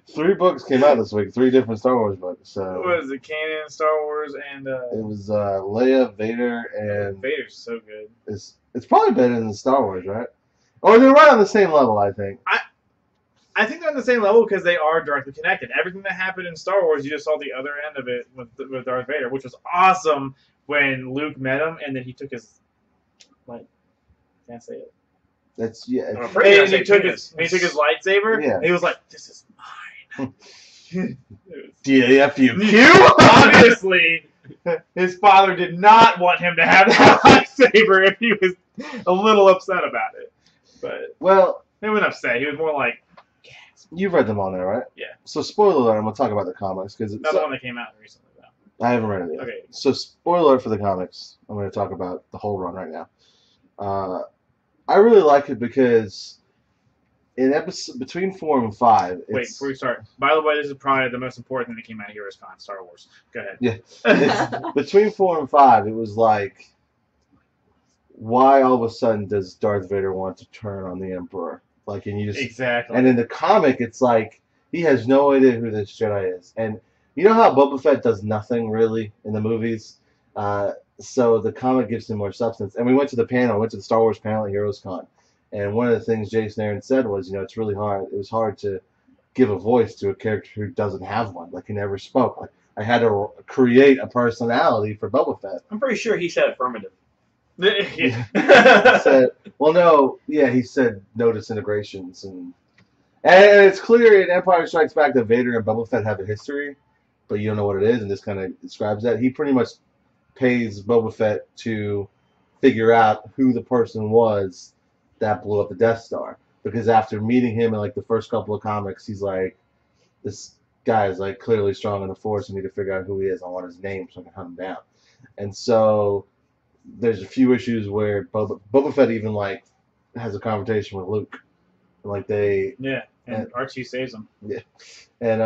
3 books came out this week. 3 different Star Wars books. So What is it? Canon, Star Wars, and it was Leia, Vader, and Vader's so good. it's probably better than Star Wars, right? Or they're right on the same level, I think. I think they're on the same level because they are directly connected. Everything that happened in Star Wars, you just saw the other end of it with Darth Vader, which was awesome when Luke met him and then he took his, can't say it. That's yeah. I'm afraid And he took his lightsaber. Yeah. And he was like, "This is mine." DAFU. Obviously, his father did not want him to have that lightsaber if he was a little upset about it. But Well, he wasn't upset. He was more like, you've read them all now, right? Yeah. So spoiler alert, I'm gonna talk about the comics because "Not the one that came out recently, though." I haven't read it yet. Okay. So spoiler alert for the comics. I'm gonna talk about the whole run right now. I really like it because in episode between 4 and 5. Wait, It's, before we start. By the way, this is probably the most important thing that came out of Heroescon, Star Wars. Go ahead. Yeah. It's, between 4 and 5, it was like, why all of a sudden does Darth Vader want to turn on the Emperor? Like, and you just Exactly. and in the comic, it's like he has no idea who this Jedi is. And you know how Boba Fett does nothing really in the movies? So the comic gives him more substance. And we went to the panel, went to the Star Wars panel at Heroescon. And one of the things Jason Aaron said was, it's really hard. It was hard to give a voice to a character who doesn't have one. Like, he never spoke. Like, I had to create a personality for Boba Fett. I'm pretty sure he said affirmative. He said, he said no disintegrations. And it's clear in Empire Strikes Back that Vader and Boba Fett have a history, but you don't know what it is, and this kind of describes that. He pretty much pays Boba Fett to figure out who the person was that blew up the Death Star. Because after meeting him in, the first couple of comics, he's like, this guy is, clearly strong in the Force. I need to figure out who he is. I want his name so I can hunt him down. And so there's a few issues where Boba Fett even, has a conversation with Luke. Yeah, and R2 saves him. Yeah. And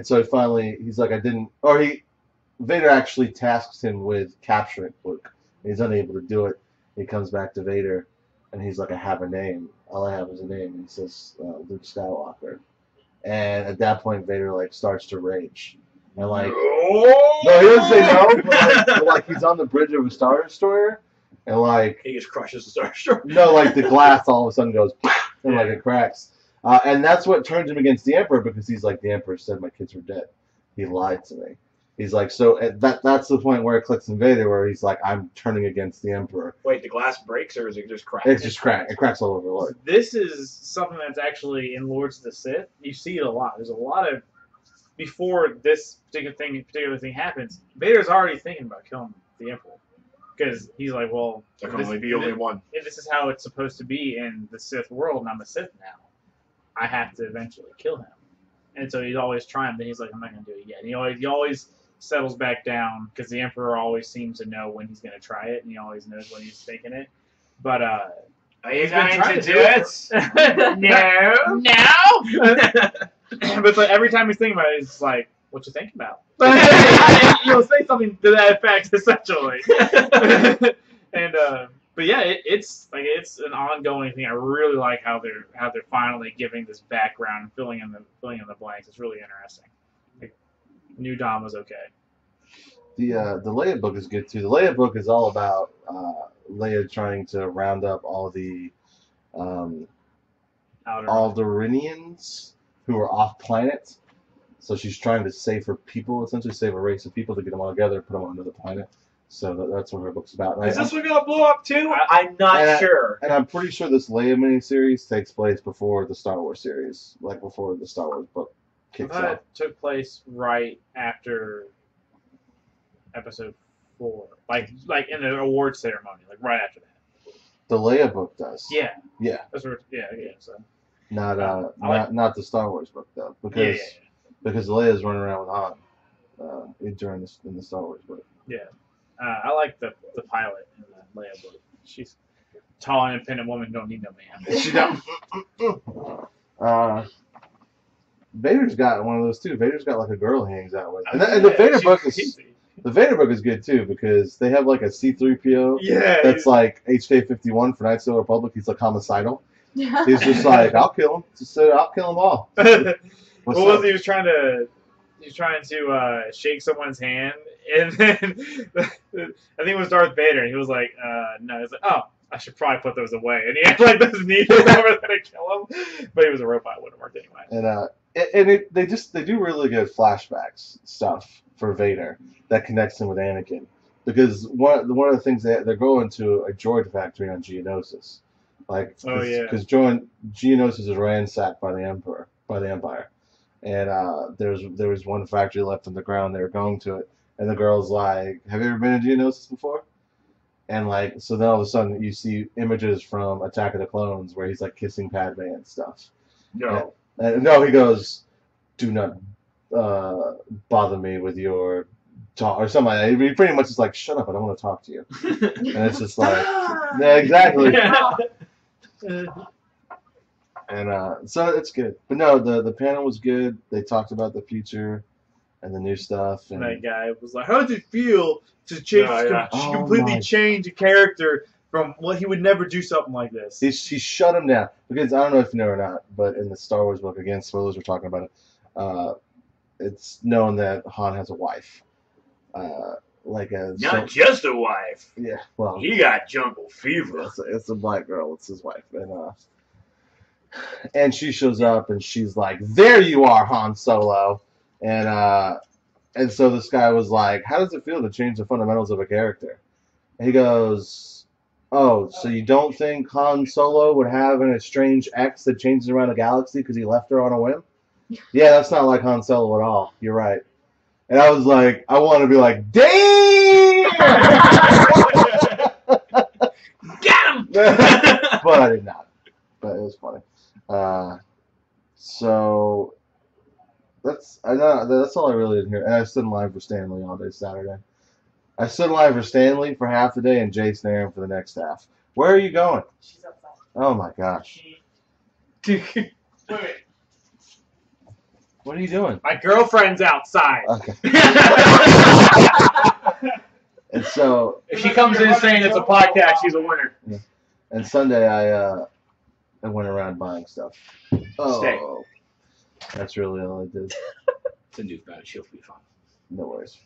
so he's like, Vader actually tasks him with capturing Luke. And he's unable to do it. He comes back to Vader, and he's like, I have a name. All I have is a name. And he says, Luke Skywalker. And at that point, Vader, starts to rage. And, no, he doesn't say no, but, he's on the bridge of a Star Destroyer, and, he just crushes the Star Destroyer. No, the glass all of a sudden goes, and, it cracks. And that's what turns him against the Emperor, because he's like, the Emperor said my kids were dead. He lied to me. He's like, so that's the point where it clicks in Vader, where he's like, I'm turning against the Emperor. Wait, the glass breaks, or is it just cracked? It's just cracked. It cracks all over the Lord. This is something that's actually in Lords of the Sith. You see it a lot. There's a lot of, before this particular thing happens, Vader's already thinking about killing the Emperor. Because he's like, well, there can only be only one. If this is how it's supposed to be in the Sith world, and I'm a Sith now, I have to eventually kill him. And so he's always trying, but he's like, I'm not going to do it yet. And he always settles back down, because the Emperor always seems to know when he's going to try it, and he always knows when he's thinking it. But, are you he's been going trying to do it? No. But every time he's thinking about it, he's like, what you think about? You'll say something to that effect, essentially. But yeah, it's an ongoing thing. I really like how they're finally giving this background and filling in the blanks. It's really interesting. New Dom was okay. The Leia book is good too. The Leia book is all about Leia trying to round up all the Alderaanians who are off planet. So she's trying to save her people, essentially save a race of people, to get them all together and put them on another planet. So that's what her book's about. Is this one going to blow up too? I'm not sure. And I'm pretty sure this Leia miniseries takes place before the Star Wars series, before the Star Wars book kicks off. It took place right after Episode before, like in the award ceremony, like right after that. The Leia book does. Yeah. Yeah. That's what. Yeah. So. Not the Star Wars book though, because Leia's running around with Han in the Star Wars book. Yeah. I like the pilot in the Leia book. She's a tall, independent woman. Don't need no man. She don't. Vader's got one of those too. Vader's got like a girl he hangs out with, and the Vader book is good too because they have like a C-3PO. Yeah. That's like HK-51 for Knights of the Republic. He's like homicidal. Yeah. He's just like, I'll kill him. Just I'll kill them all. What was he was trying to shake someone's hand, and then I think it was Darth Vader, and he was like, no, he's like, oh, I should probably put those away, and he had like this needle over there to kill him, but he was a robot, it wouldn't work anyway. And they do really good flashbacks stuff for Vader that connects him with Anakin, because one of the things they're going to a droid factory on Geonosis. Like, because Geonosis is ransacked by the Empire, and there was one factory left on the ground. They were going to it, and the girl's like, "Have you ever been to Geonosis before?" And like, so then all of a sudden you see images from Attack of the Clones where he's like kissing Padme and stuff. No, no, he goes, "Do not bother me with your talk," or something like that. He pretty much is like, "Shut up, I don't want to talk to you." And it's just like, yeah, exactly. And so it's good. But no, the panel was good. They talked about the future and the new stuff. And that guy was like, how does it feel to completely change a character from what he would never do something like this? He shut him down. Because I don't know if you know or not, but in the Star Wars book, again, spoilers, we're talking about it, it's known that Han has a wife. Not just a wife. Yeah, well, he got jungle fever. It's a black girl. It's his wife, and she shows up and she's like, "There you are, Han Solo," and so this guy was like, "How does it feel to change the fundamentals of a character?" And he goes, "Oh, so you don't think Han Solo would have an estranged ex that changes around the galaxy because he left her on a whim?" Yeah, that's not like Han Solo at all. You're right. And I was like, I want to be like, damn! Get him! But I did not. But it was funny. So that's all I really did here. And I stood in line for Stanley all day Saturday. I stood in line for Stanley for half the day and Jason Aaron for the next half. Where are you going? She's outside. Oh my gosh. Wait. What are you doing? My girlfriend's outside. Okay. And so if she comes in saying it's a podcast, she's a winner. Yeah. And Sunday I went around buying stuff. Oh, Stay. That's really all I did. It's a new bad. She'll be fine. No worries.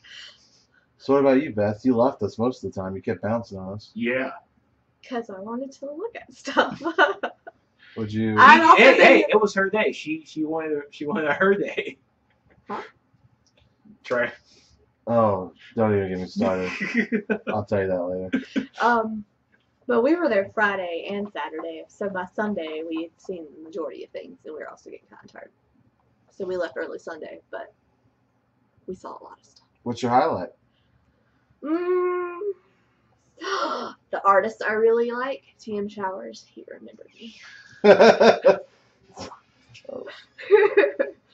So what about you, Beth? You left us most of the time. You kept bouncing on us. Yeah. Because I wanted to look at stuff. Would you? Hey, it was her day. She wanted her day. Huh? Try. Oh, don't even get me started. I'll tell you that later. But we were there Friday and Saturday, so by Sunday we had seen the majority of things, and we were also getting kind of tired. So we left early Sunday, but we saw a lot of stuff. What's your highlight? The artist I really like, TM Showers. He remembered me.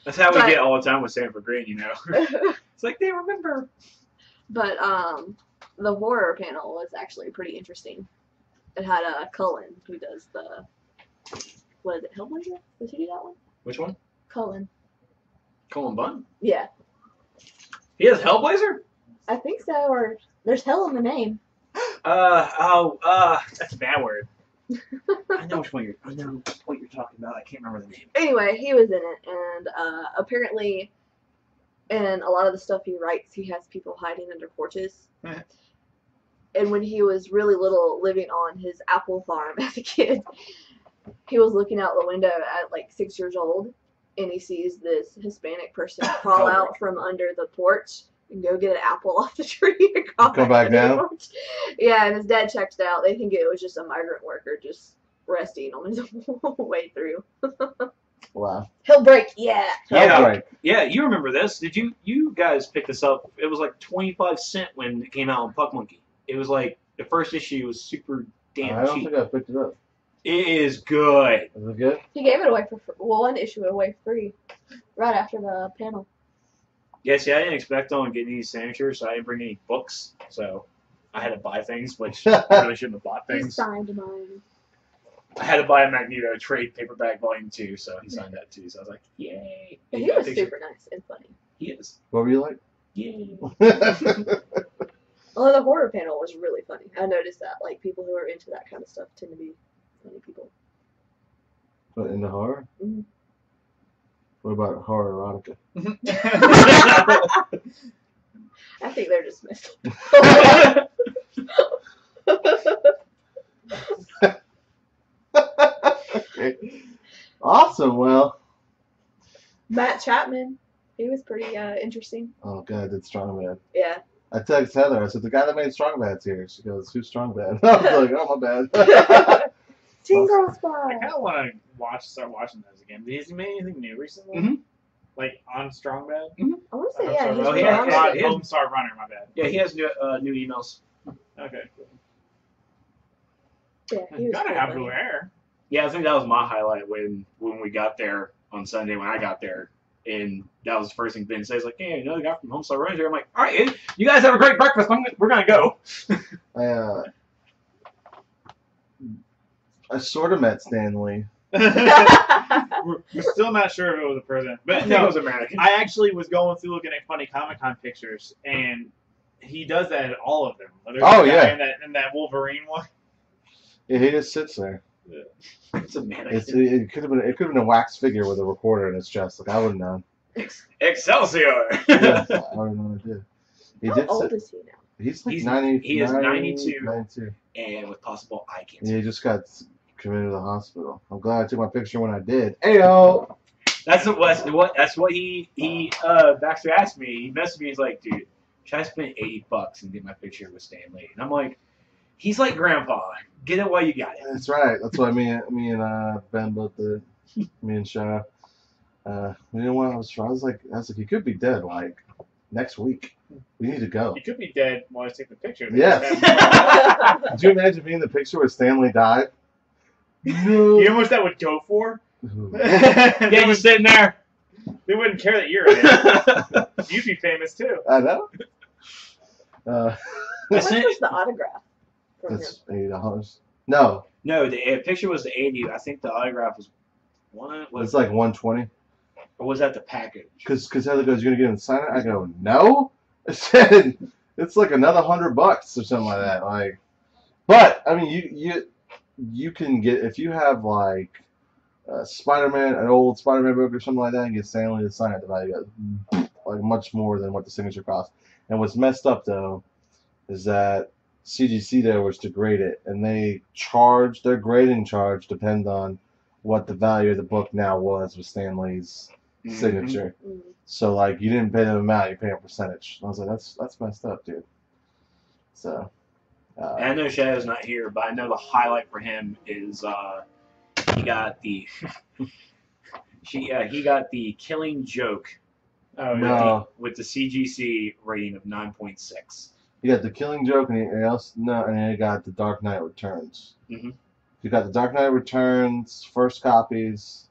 That's how we get all the time with Sanford Green, you know. It's like they remember. But the horror panel was actually pretty interesting. It had Cullen, who does the, what is it, Hellblazer? Does he do that one? Which one? Cullen. Cullen Bunn? Yeah. He has Hellblazer? I think so, or there's hell in the name. That's a bad word. I know what you're talking about. I can't remember the name. Anyway, he was in it, and apparently, in a lot of the stuff he writes, he has people hiding under porches. And when he was really little, living on his apple farm as a kid, he was looking out the window at like 6 years old, and he sees this Hispanic person crawl out from under the porch and go get an apple off the tree and come back down. Yeah, and his dad checked it out. They think it was just a migrant worker just resting on his way through. Well, Wow. He'll break, yeah. Yeah. Right. Yeah, you remember this. Did you guys pick this up? It was like 25 cents when it came out on Puck Monkey. It was like the first issue was super damn I don't cheap. think I picked it up. It is good. Is it good? He gave it away for one issue away free, right after the panel. Yeah, see, I didn't expect on getting any signatures, so I didn't bring any books. So I had to buy things, which I really shouldn't have bought He things. signed mine. I had to buy a Magneto trade paperback volume 2, so he signed that too. So I was like, yay. But he got a was picture. super nice and funny. He is. What were you like? Yay. Although the horror panel was really funny. I noticed that. Like, people who are into that kind of stuff tend to be funny people. What, into horror? Mhm. What about horror erotica? I think they're dismissed. Okay. Awesome. Well. Matt Chapman, he was pretty interesting. Oh god, I did Strong Bad. Yeah. I texted Heather. I said the guy that made Strong Bad's here. She goes, "Who's Strong Bad?" I was like, "Oh my bad." Teen Girl I Spy. kind of want to start watching those again. Has he made anything new recently? Mhm. Like on Strong Bad? I want to say, yeah, he's Oh, been yeah, on yeah, it. yeah. Homestar Runner, my bad. Yeah, he has new emails. Okay. Yeah, he was Gotta pretty have funny. blue hair. Yeah, I think that was my highlight when we got there on Sunday when I got there. And that was the first thing Ben says, like, hey, you know the guy from Homestar Runner here. I'm like, all right, you guys have a great breakfast. We're going to go. I sort of met Stanley. We're still not sure if it was a person. I But think no, it was American. I actually was going through looking at funny Comic-Con pictures, and he does that in all of them. There's Oh, a guy yeah. in that Wolverine one. Yeah, he just sits there. It's a mannequin. It could have been a wax figure with a recorder in his chest. Like I wouldn't know. Excelsior! Yeah, I don't know what he did. He How did old sit. is he now? He's like He is 92. 92. And with possible eye cancer. Yeah, he just got committed to the hospital. I'm glad I took my picture when I did. Ayo! That's what he Baxter asked me. He messaged me. He's like, dude, should I spend $80 and get my picture with Stan Lee? And I'm like, he's like Grandpa. Get it while you got it. That's right. That's why me and Ben both did. Me and Shah. We didn't want. I was like, he could be dead like next week. We need to go. He could be dead while I take the picture. Yes. Could you imagine being in the picture where Stanley died? No. You know how much that would go for? Yeah, you're sitting there. They wouldn't care that you're in it. You'd be famous too. I know. How much was the autograph from him? That's $80. No, No, the picture was the 80. I think the autograph was it's like $120. or was that the package? Because Heather goes, "You're gonna get him to sign it?" I go, "No." I said, "It's like another $100 or something like that." Like, but I mean, you can get if you have like Spider-Man, an old Spider-Man book or something like that, and get Stanley to sign it. The value goes like much more than what the signature costs. And what's messed up though is that CGC there was to grade it, and they charge their grading charge depends on what the value of the book now was with Stanley's signature. Mm. So like you didn't pay them amount, you pay a percentage. And I was like, that's messed up, dude. So And I know Shadow's not here, but I know the highlight for him is he got the he got the Killing Joke Oh, No. yeah. with the CGC rating of 9.6. you got the Killing Joke, and then you got the Dark Knight Returns. Mhm. You got the Dark Knight Returns first copies,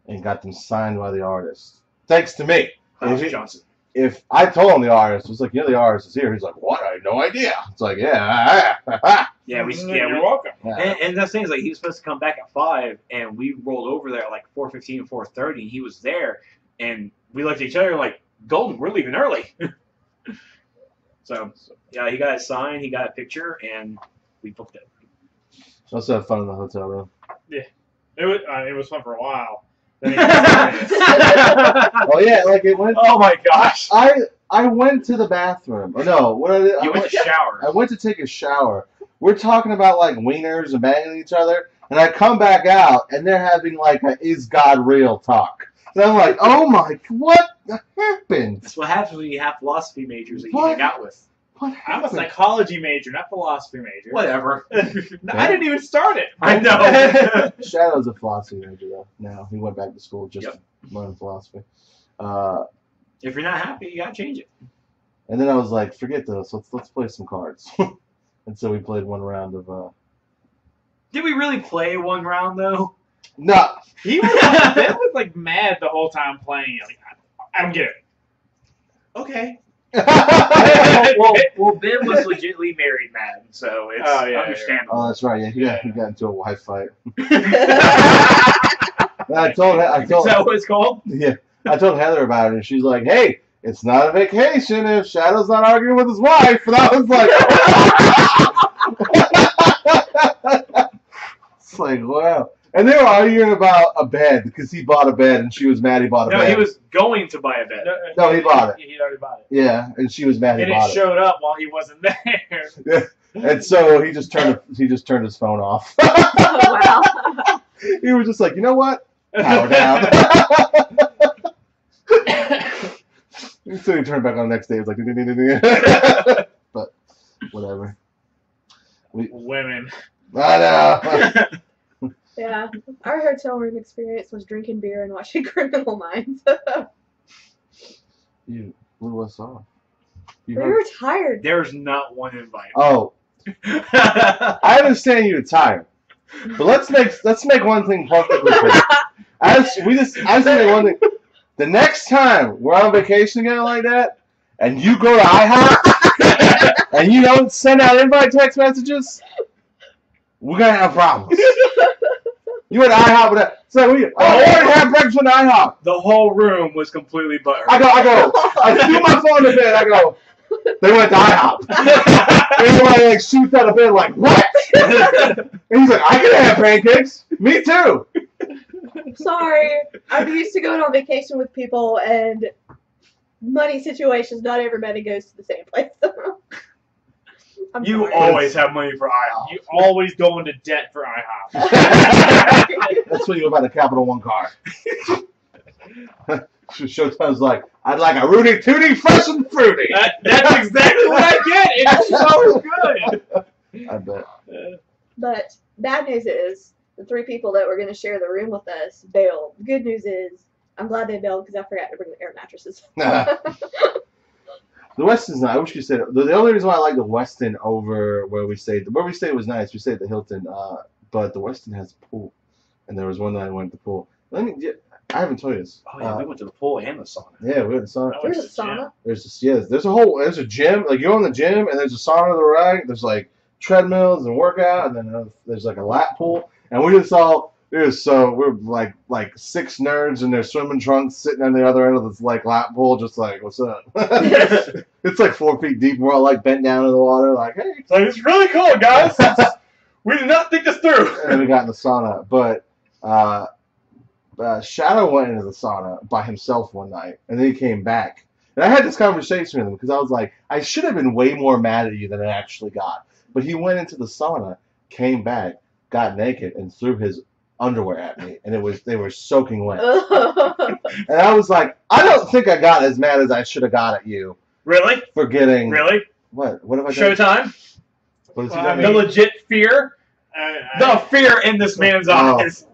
and got them signed by the artist. Thanks to me. Klaus If- Johnson. If I told him the artist, it was like, the artist is here. He's like, what? I had no idea. It's like, yeah. Yeah, You're welcome. And that's the thing is like he was supposed to come back at 5, and we rolled over there at like 4:15, 4:30, and he was there, and we looked at each other like, Golden, we're leaving early. So yeah, he got it signed, he got a picture, and we booked it. Also had fun in the hotel room. It was fun for a while. Then it got serious. Oh yeah, like it went. Oh my gosh! I went to the bathroom. Oh no, what I did? You went to shower. I went to take a shower. We're talking about like wieners and banging each other, and I come back out, and they're having like a "Is God real?" talk. And I'm like, oh my, what happened? That's what happens when you have philosophy majors that you What? hang out with. What I'm a happened? psychology major, not philosophy major. Whatever. No, I didn't even start it. I know. Shadow's a philosophy major though. Now he went back to school just to learn philosophy. If you're not happy, you gotta change it. And then I was like, forget this. Let's play some cards. And so we played one round of. Did we really play one round though? No. Ben was like mad the whole time playing it. Like, I don't get it. Okay. well, Ben was legitimately married mad, so it's understandable. Oh, that's right. Yeah, he got into a wife fight. Is I told that what it's called? Yeah, I told Heather about it, and she's like, "Hey, it's not a vacation if Shadow's not arguing with his wife." And I was like, "It's like wow." And they were arguing about a bed because he bought a bed and she was mad he bought a bed. No, he was going to buy a bed. No, he bought it. He already bought it. Yeah, and she was mad he and bought it showed up while he wasn't there. Yeah. And so he just turned his phone off. Oh, wow. He was just like, you know what? Power down. So he turned back on the next day. He was like, but whatever. Women. I know. Yeah, our hotel room experience was drinking beer and watching Criminal Minds. You blew us off. We were tired. There's not one invite. Oh, I understand you're tired, but let's make one thing perfectly clear. I just make one thing. The next time we're on vacation again like that, and you go to IHOP and you don't send out invite text messages, we're gonna have problems. You at IHOP with that? So I wanted to have breakfast at IHOP. The whole room was completely butthurt. I threw my phone to bed. I go, they went to IHOP. Everybody like shoots out of bed like, what? And he's like, I can have pancakes. Me too. Sorry, I'm used to going on vacation with people and money situations. Not everybody goes to the same place. You always have money for IHOP. You always go into debt for IHOP. That's when you go buy the Capital One car. Showtime's like, I'd like a Rudy Tooty fresh and fruity. That's exactly what I get. It's so good. I bet. But bad news is the 3 people that were going to share the room with us bailed. Good news is I'm glad they bailed because I forgot to bring the air mattresses. The Westin's not. I wish you said it. The only reason why I like the Westin over where we stayed was nice. We stayed at the Hilton, but the Westin has a pool, and there was one night I went to the pool. I haven't told you this. Oh yeah, we went to the pool and the sauna. Yeah, we went to the sauna. There's a sauna. There's a gym. Like you go in the gym, and there's a sauna to the right. There's like treadmills and workout, and then there's like a lap pool. And we just all. We're like 6 nerds in their swimming trunks sitting on the other end of this like lap pool, just like, what's up? It's like 4 feet deep. We're all like bent down in the water, like, hey. It's really cool, guys. We did not think this through. And we got in the sauna, but Shadow went into the sauna by himself one night, and then he came back. And I had this conversation with him because I was like, I should have been way more mad at you than I actually got. But he went into the sauna, came back, got naked, and threw his underwear at me, and they were soaking wet. And I was like, I don't think I got as mad as I should have got at you. Really? For getting Really? What have I done? Showtime? What has he Well, done? the legit fear. The fear in this man's eyes.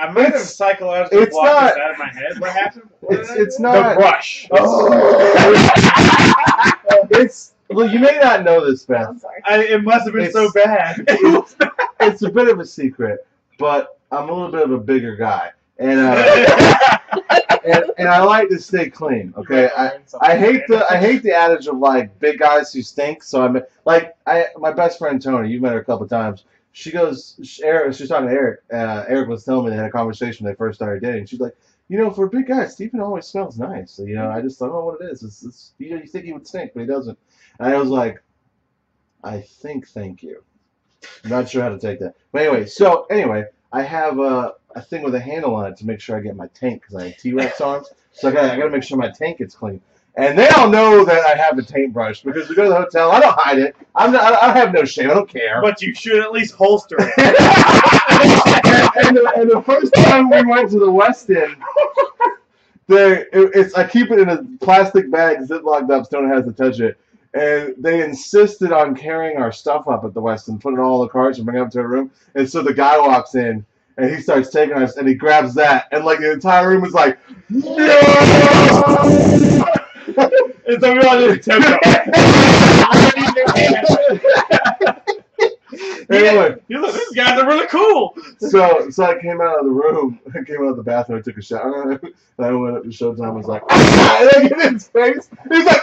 I might have psychologically blocked this out of my head. What happened? It's not The brush. Well, you may not know this, Beth. I'm sorry. It must have been so bad. It's a bit of a secret, but I'm a little bit of a bigger guy, and I like to stay clean. Okay, I hate the adage of like big guys who stink. So my best friend Tony, you've met her a couple times. She goes, she's talking to Eric. Eric was telling me they had a conversation when they first started dating. She's like, for a big guy, Stephen always smells nice. So, I don't know what it is. It's you think he would stink, but he doesn't. And I was like, I think thank you. I'm not sure how to take that. But anyway, I have a thing with a handle on it to make sure I get my tank because I have T-Rex arms. So I gotta make sure my tank gets clean. And they all know that I have a paintbrush because we go to the hotel. I don't hide it. I have no shame. I don't care. But you should at least holster it. and the first time we went to the West End, I keep it in a plastic bag, ziplocked up, so no one has to touch it. And they insisted on carrying our stuff up at the West End, putting it all in the carts and bringing it up to our room. And so the guy walks in. And he starts taking us, and he grabs that, and like the entire room is like, no! And so we all just tiptoe. Anyway, these guys are really cool. So I came out of the room, I came out of the bathroom, I took a shower, and I went up to Showtime. I was like, and I get in his face. He's like,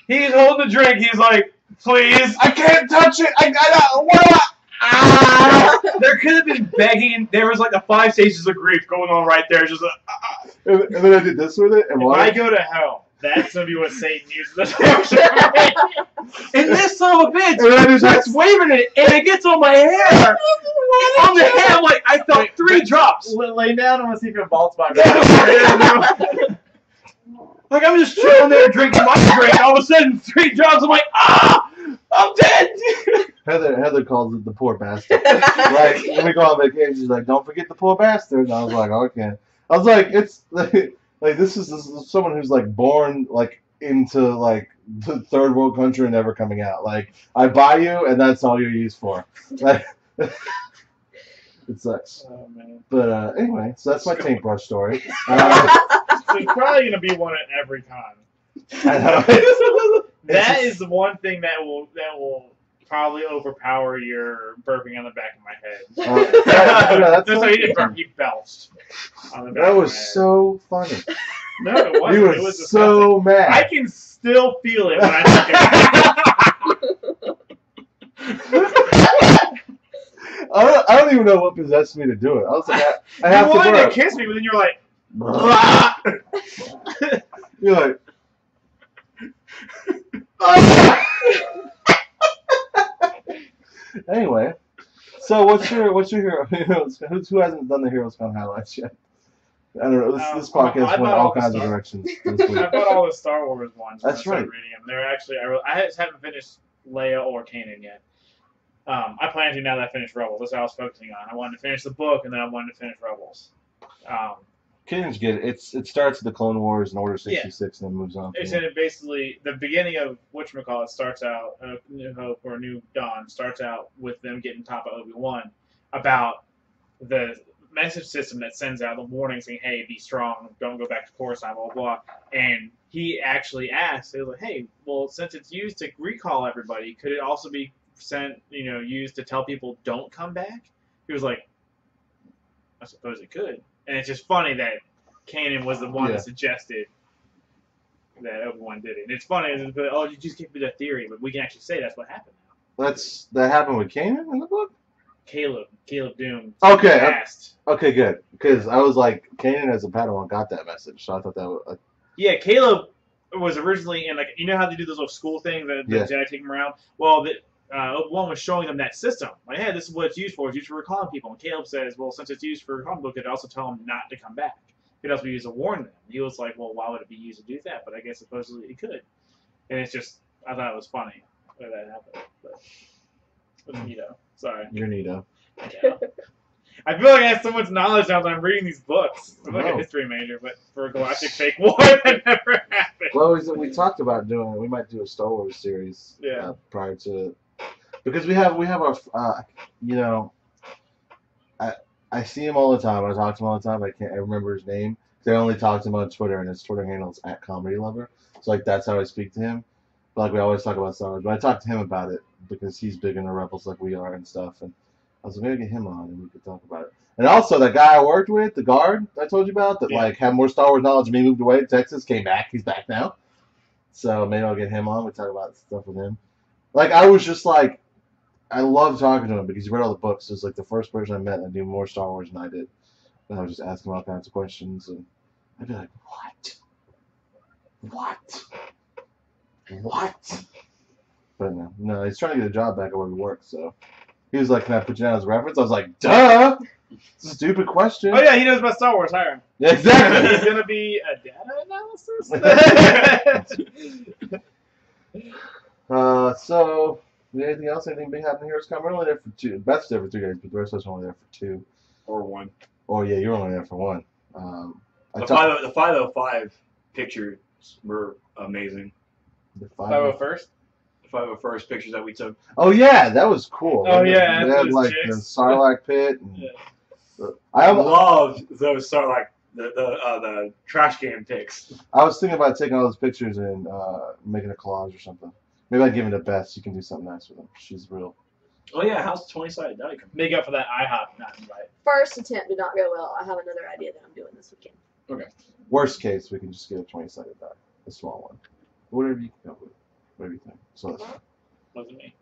he's holding the drink. He's like, please, I can't touch it. There could have been begging. There was like the 5 stages of grief going on right there. Just and then I did this with it. And if I go to hell, that's gonna be what Satan uses the torture. And this son of a bitch starts waving it, and it gets on my hair. On the head, like I felt 3 drops. Lay down and let's see if it vaults by. Like I'm just chilling there drinking my drink. All of a sudden, 3 drops. I'm like, I'm dead. Heather calls it the poor bastard. Like when we go on vacation, she's like, "Don't forget the poor bastard." And I was like, "Okay." I was like, "It's like this is someone who's like born like into like the third world country and never coming out. Like I buy you, and that's all you're used for." Like, it sucks. Oh, man. But anyway, so that's my paintbrush story. There's probably gonna be one at every con. I know. That is the one thing that will probably overpower your burping on the back of my head. That's how he didn't burp. He belched on the back that of my was head. so funny. No, it wasn't. You It were was so mad. I can still feel it when I look at it. I don't even know what possessed me to do it. I was like, I have you to wanted burp. to kiss me, but then you're like, You're like, anyway. So what's your hero? Who hasn't done the Heroescon highlights yet? I don't know. This podcast went all kinds of directions this week. I bought all the Star Wars ones. That's right. Reading them. They're actually I just haven't finished Leia or Kanan yet. I plan to now that I finished Rebels. That's what I was focusing on. I wanted to finish the book, and then I wanted to finish Rebels. Kanan's good. It starts at the Clone Wars and Order 66 and then moves on. It's basically the beginning of whatchamacallit starts out, New Hope or New Dawn starts out with them getting top of Obi-Wan about the message system that sends out the warning saying, hey, be strong, don't go back to Coruscant, blah, blah, blah. And he actually asked, he was like, hey, well, since it's used to recall everybody, could it also be used to tell people don't come back? He was like, I suppose it could. And it's just funny that Kanan was the one that suggested that Obi-Wan did it. And it's funny, you just gave me the theory, but we can actually say that's what happened now. That happened with Kanan in the book? Caleb Doom. Okay. Asked. Okay, good. Because I was like, Kanan as a Padawan got that message, so I thought that was... Yeah, Caleb was originally in, like, you know how they do those little school things that the Jedi take him around? Well, Obi-Wan was showing them that system. Like, hey, this is what it's used for. It's used for recalling people. And Caleb says, well, since it's used for recalling people, it could also tell them not to come back. It could also be used to warn them. He was like, well, why would it be used to do that? But I guess supposedly it could. And it's just, I thought it was funny that that happened. But neato. Sorry. You're neato. Yeah. I feel like I have so much knowledge now that I'm reading these books. I'm like a history major, but for a galactic fake war, that never happened. Well, we talked about we might do a Star Wars series prior to, because we have our, I see him all the time. I talk to him all the time. I remember his name. I only talk to him on Twitter, and his Twitter handle is @ComedyLover. So like that's how I speak to him. But like we always talk about Star Wars. But I talked to him about it because he's big into Rebels like we are and stuff. And I was like, maybe get him on and we could talk about it. And also that guy I worked with, the guard I told you about, that like had more Star Wars knowledge than me, moved away to Texas, came back. He's back now. So maybe I'll get him on. We talk about stuff with him. Like I was just like, I love talking to him because he read all the books. It was like the first person I met that knew more Star Wars than I did. And I was just asking him all kinds of questions, and I'd be like, What? But no, he's trying to get a job back at where we work, so He was like, "Can I put you down as a reference?" I was like, "Duh." Stupid question. Oh yeah, he knows about Star Wars. Hire him. Yeah, exactly. He's gonna be a data analysis. So anything else? Anything big happening here? We're only there for 2. Beth's there for 3 days, but the rest of us are only there for 2. Or 1. Oh yeah, you're only there for 1. The 505 pictures were amazing. The 501st. The 501st pictures that we took. Oh yeah, that was cool. Oh yeah, they had those like chicks. the Sarlacc pit. And Yeah. I loved those the trash can pics. I was thinking about taking all those pictures and making a collage or something. Maybe I'd give it to Beth. She can do something nice with them. She's real. Oh yeah, how's the 20-sided die come? Make up for that IHOP not invite. First attempt did not go well. I have another idea that I'm doing this weekend. Okay. Worst case, we can just get a 20-sided die, a small one, whatever you come up with, whatever you think. So that's Wasn't me.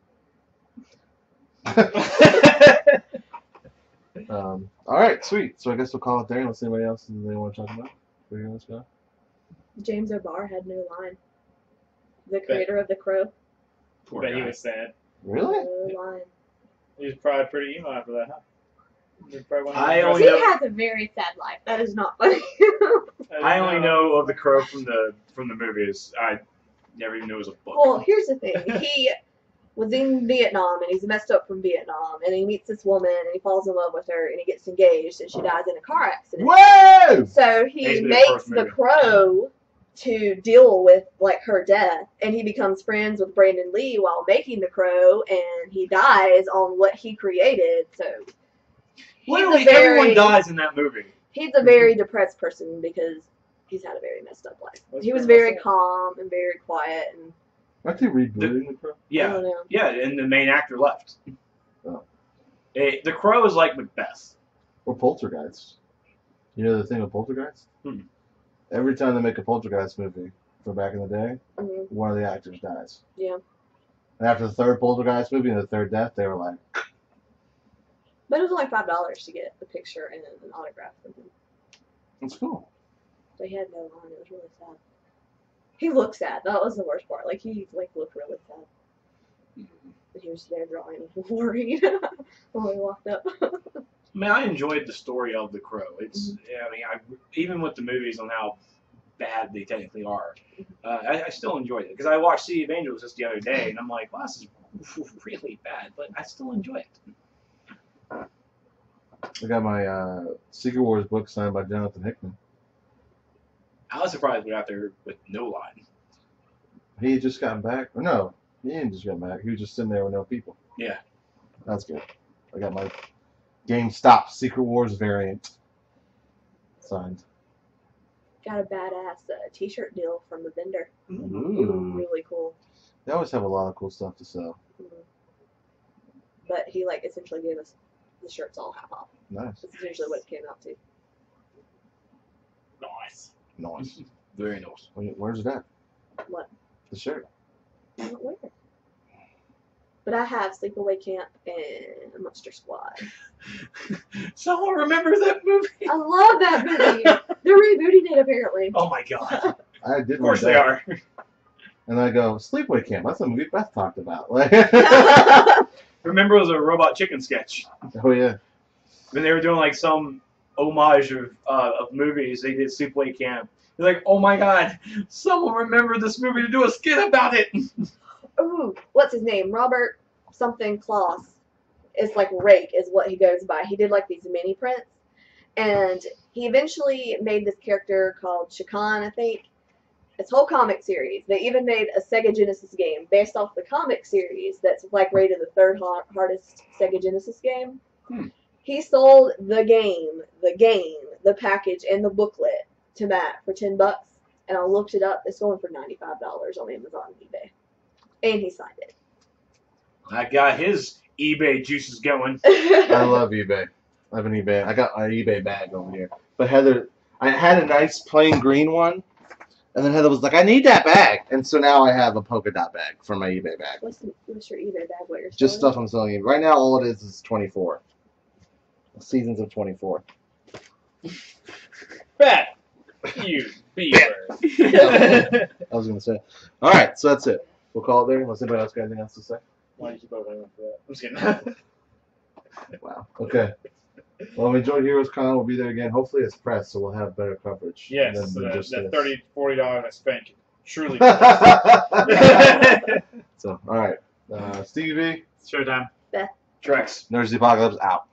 all right, sweet. So I guess we'll call it there unless anybody else has anything want to talk about. Let's go. James O'Barr had no line. The creator of The Crow. Poor Bet he guy. was sad. Really? No line. He was probably pretty emo after that, huh? He was probably one of I the only He know- has a very sad life. That is not funny. I only know of the Crow from the movies. I never even knew it was a book. Well, here's the thing. He was in Vietnam, and he's messed up from Vietnam, and he meets this woman, and he falls in love with her, and he gets engaged, and she dies in a car accident. Whoa! So he Basically the makes first the movie. Crow to deal with like her death, and he becomes friends with Brandon Lee while making the Crow, and he dies on what he created. So Literally everyone dies in that movie. he's a very depressed person because he's had a very messed up life. That's He was pretty very messed up. calm and very quiet, and Aren't they rebooting the Crow? I Yeah, don't know. yeah, and the main actor left. Oh. The Crow is like Macbeth. Or Poltergeist. You know the thing with Poltergeist? Hmm. Every time they make a Poltergeist movie from back in the day, Mhm. one of the actors dies. Yeah. And after the third Poltergeist movie and the third death, they were like, But it was only $5 to get the picture and an autograph from him. "It's cool." So he had no line. It was really sad. He looked sad. That was the worst part. Like he looked really sad. And he was there drawing, worried when we walked up. I mean, I enjoyed the story of the Crow. It's, I mean, even with the movies on how bad they technically are, I still enjoyed it because I watched City of Angels just the other day, and I'm like, wow, this is really bad, but I still enjoy it. I got my Secret Wars book signed by Jonathan Hickman. I was surprised we got there with no line. He had just gotten back. Or no, he didn't just get back. He was just sitting there with no people. Yeah. That's good. I got my GameStop Secret Wars variant signed. Got a badass t-shirt deal from the vendor. It was Ooh. really cool. They always have a lot of cool stuff to sell. Mhm. But he essentially gave us the shirts all half off. Nice. That's usually what it came out to. Nice. Nice. Very nice. Where's it at? What? The shirt. I don't wear it. But I have Sleepaway Camp and Monster Squad. Someone remembers that movie? I love that movie. They're rebooting it apparently. Oh my god. I did. Of course they are. And I go, Sleepaway Camp. That's the movie Beth talked about. Like, Remember it was a Robot Chicken sketch. oh yeah. When they were doing like some homage of movies, they did Sleepaway Camp. They're like, oh my god, someone remembered this movie to do a skit about it. Ooh, what's his name? Robert something Kloss. It's like Rake is what he goes by. He did like these mini prints. And he eventually made this character called Shakan, I think. It's whole comic series. They even made a Sega Genesis game based off the comic series that's like rated the third hardest Sega Genesis game. He sold the game, the package, and the booklet to Matt for $10. And I looked it up. It's going for $95 on Amazon and eBay. And he signed it. I got his eBay juices going. I love eBay. I have an eBay. I got my eBay bag over here. But Heather, I had a nice plain green one. And then Heather was like, I need that bag. And so now I have a polka dot bag for my eBay bag. What's your eBay bag? What you're Just selling? stuff I'm selling you. Right now, all it is 24. Seasons of 24. Beth, you beaver. I was going to say. All right, so that's it. We'll call it there unless anybody else got anything else to say. Why do you keep opening up for that? I'm just kidding. Wow. Okay. Well, we enjoyed Heroescon. We'll be there again. Hopefully it's press, so we'll have better coverage. Yes, than that just this. $30, $40 I spent truly. So, all right. Stevie B. Showtime. Trex. Nerds the Apocalypse out.